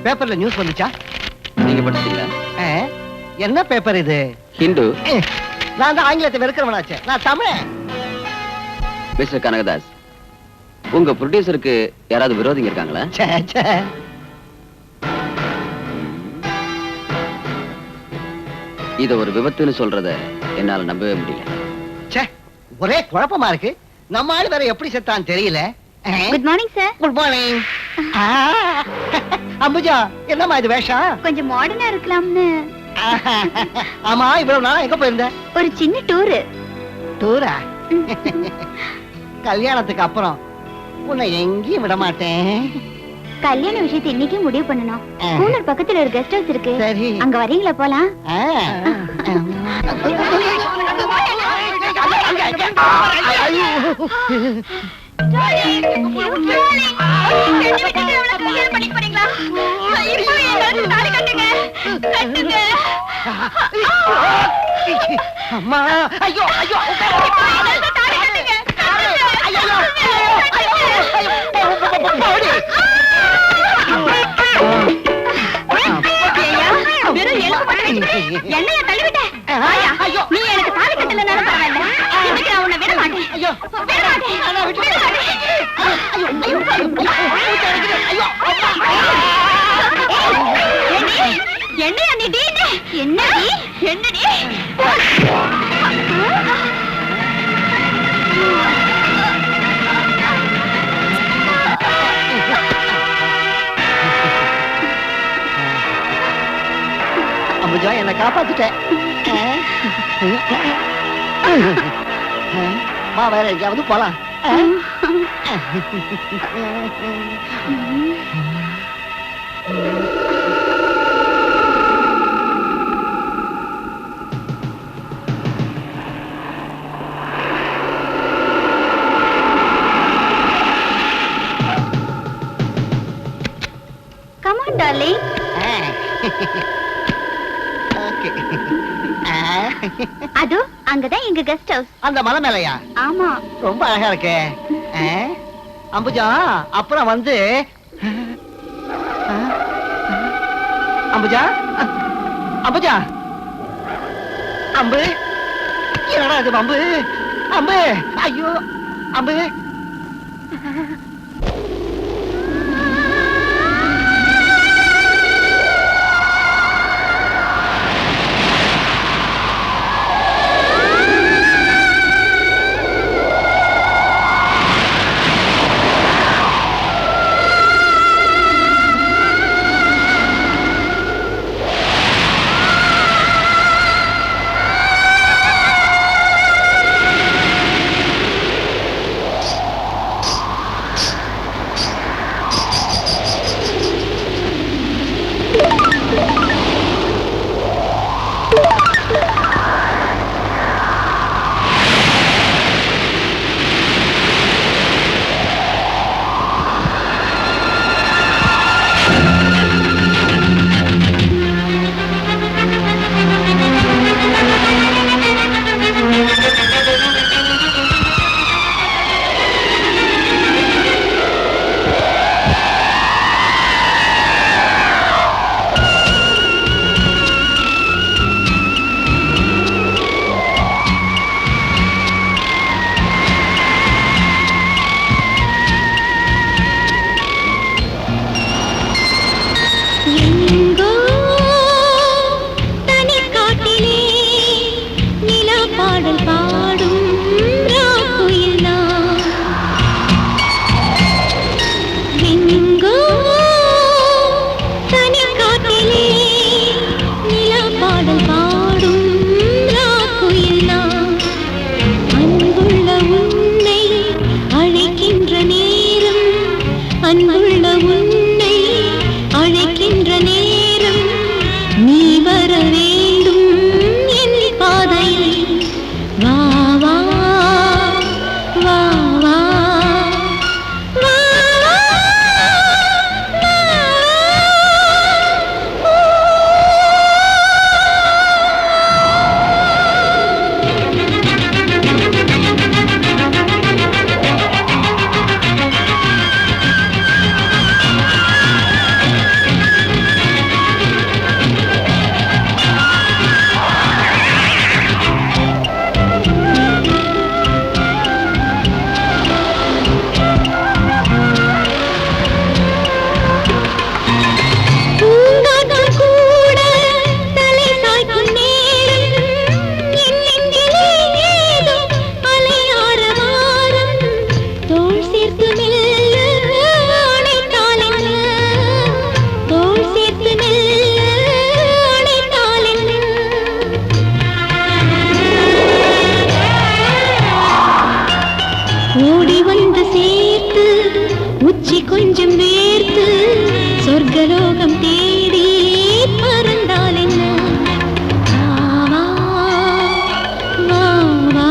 பேப்பர்ல நியூஸ் வந்துச்சா? நீங்க படிச்சீங்களா? என்ன பேப்பர் இது? ஹிந்து. நான் தான் ஆங்கிலத்தை வெறுக்கிறவனாச்சே. நான் தமிழ். மிஸ்டர் கனகதாஸ், உங்க ப்ரொடியூசருக்கு யாராவது விரோதிங்க இருக்காங்களா? இத ஒரு விபத்துன்னு சொல்றத என்னால நம்பவே முடியல. ஒரே குழப்பமா இருக்கு. நம்ம ஆளு வேற எப்படி செத்தான்னு தெரியல. Good morning sir. Good morning. Ambuja, என்னம்மா இது வேஷம்? கொஞ்சம் மாடர்னா இருக்கலாம்னு. ஆமா, இவ்வளவு நாளா எங்க போயிருந்த? ஒரு சின்ன டூர். டூரா? கல்யாணத்துக்கு அப்புறம் உன்னை எங்கேயும் விட மாட்டேன். கல்யாண விஷயத்தை இன்னைக்கு முடிவு பண்ணணும். கூலர் பக்கத்துல ஒரு கெஸ்ட் ஹவுஸ் இருக்கு. சரி, அங்க வரீங்களா? போலாம். அம்மா, ஐயோ ஐயோ, என்னைய தள்ளிவிட்ட? நீ எனக்கு தாலி கட்டலனாலும் பரவாயில்ல. இன்னைக்கு நான் உன்னை விட மாட்டேன். என்னையா நீ டீனு? என்னடி? என்னடி? அம்புஜா, என்னை காப்பாத்திட்டேன். வா, வேற எங்கேயாவது போலாம். Come on, darling. அது அங்கதான் எங்க கெஸ்ட் ஹவுஸ். அந்த மலை மேலையா? ஆமா. ரொம்ப அழகா இருக்கு. அம்புஜா, அப்புறம் வந்து அம்புஜா, அம்புஜா, அம்பு, என்னடா இது அம்பு? அம்பு, ஐயோ அம்பு. பாடல் பாடும் ராக்குயில் நான். எங்கோ தனிக்காட்டிலே நிலா பாடல் பாடும் ராக்குயில் நான். அன்புள்ள உன்னை அழைக்கின்ற நேரம், அன்புள்ள உன்னை அழைக்கின்ற நேரம், நீ வர வேண்டும் என் பாதையில். வா வா வா வா வா ஓடி வந்து சேர்த்து உச்சி கொஞ்சம் வேர்த்து சொர்க்கலோகம் தேடி பறந்தால் என்ன. வா வா வா வா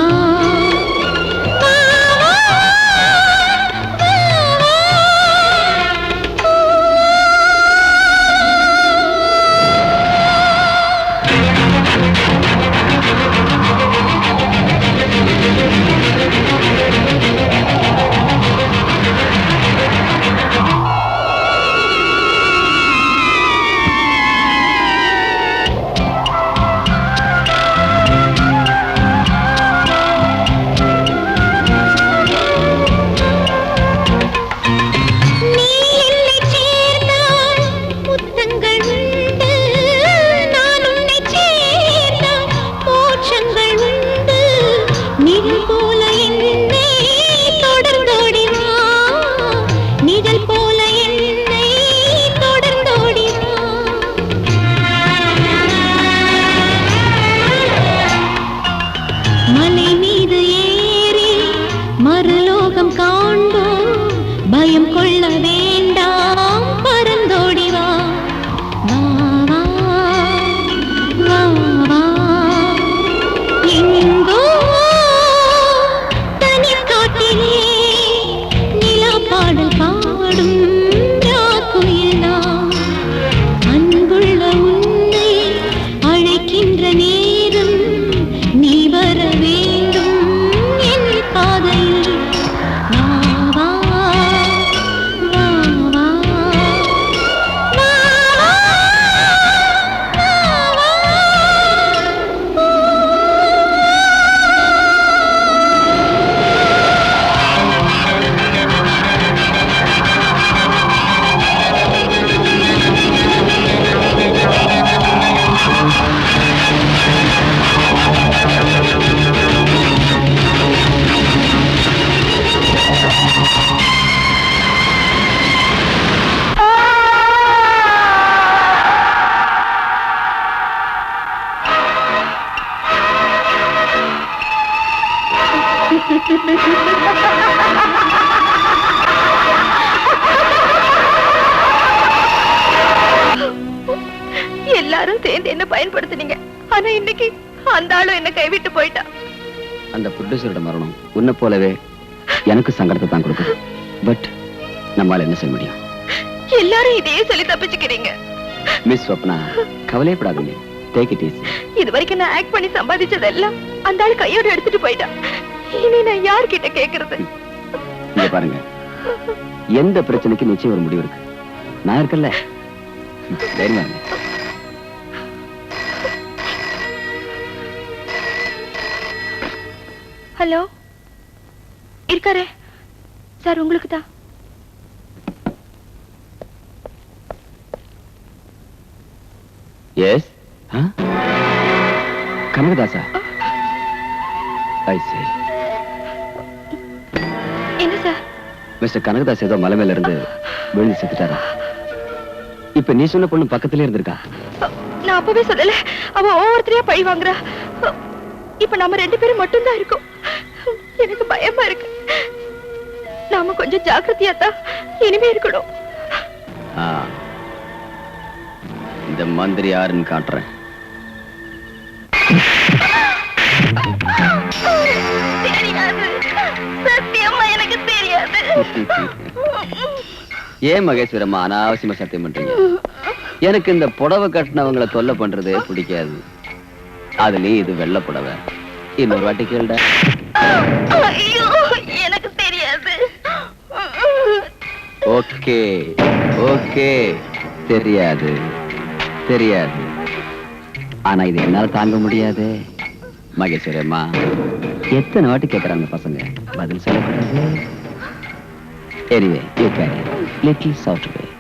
மலை மீது ஏறி மறுலோகம் காண்போம், பயம் கொள்ள வேண்டாம் பறந்தோடி வா. வா வா வா வா எங்கோ தனிக்காட்டிலே நிலா பாடல் பாடும் ராக்குயில் நான். அன்புள்ள உன்னை அழைக்கின்ற நேரம், நீ வர வேண்டும் என் பாதையில். வா வா வா வா வா எல்லாரும் சேர்ந்து என்ன பயன்படுத்துனீங்க. ஆனா இன்னைக்கு அந்த ஆளும் என்ன கைவிட்டு போயிட்டா. அந்த ப்ரொடியூசரோட மரணம் உன்னை போலவே எனக்கு சங்கடத்தை தான் கொடுக்குது. பட் நம்மால என்ன செய்ய முடியும்? எல்லாரும் இதையே சொல்லி தப்பிச்சுக்கிறீங்க. மிஸ் ஸ்வப்னா, கவலைப்படாதீங்க. Take it easy. இது வரைக்கும் நான் ஆக்ட் பண்ணி சம்பாதிச்சதெல்லாம் அந்த ஆளு கையோட எடுத்துட்டு போயிட்டா. இனி நான் யார்கிட்ட கேக்குறது? இங்க பாருங்க, எந்த பிரச்சனைக்கு நிச்சயம் ஒரு முடிவு இருக்கு. நான் இருக்கல. தைரியமா இருங்க. ஹலோ, இருக்காரே சார், உங்களுக்கு தான். எஸ். கனகதாசா, I see. என்ன சார்? மிஸ்டர் கனகதாஸ் ஏதோ மலை மேல இருந்து விழுந்து செத்துட்டாரா? இப்ப நீ சொன்ன பொண்ணு பக்கத்திலே இருந்திருக்கா? நான் அப்பவே சொல்லல, அவ ஒவ்வொருத்தரையா பழி வாங்குறா. இப்ப நம்ம 2 பேரும் மட்டும்தான் இருக்கோம். எனக்கு பயமா இருக்கு. நாம கொஞ்சம் ஜாக்கிரதையா தான் இனிமே இருக்கணும். இந்த மந்திரி யாருன்னு காட்டுறேன். சத்தியமா எனக்கு தெரியாது. ஏன் மகேஸ்வரம்மா அனாவசியமா சத்தியம் பண்றீங்க? எனக்கு இந்த புடவை கட்டினவங்களை தொல்லை பண்றதே பிடிக்காது. அதுலயும் இது வெள்ளை புடவை. இன்னொரு வாட்டி கேளுடா. ஐயோ, எனக்கு தெரியாது. ஓகே ஓகே, தெரியாது தெரியாது. ஆனா இது என்னால தாங்க முடியாது மகேஸ்வரம்மா. எத்தனை வாட்டி கேட்கறாங்க பசங்க, பதில் சொல்லக்கூடாது. Anyway you can little software.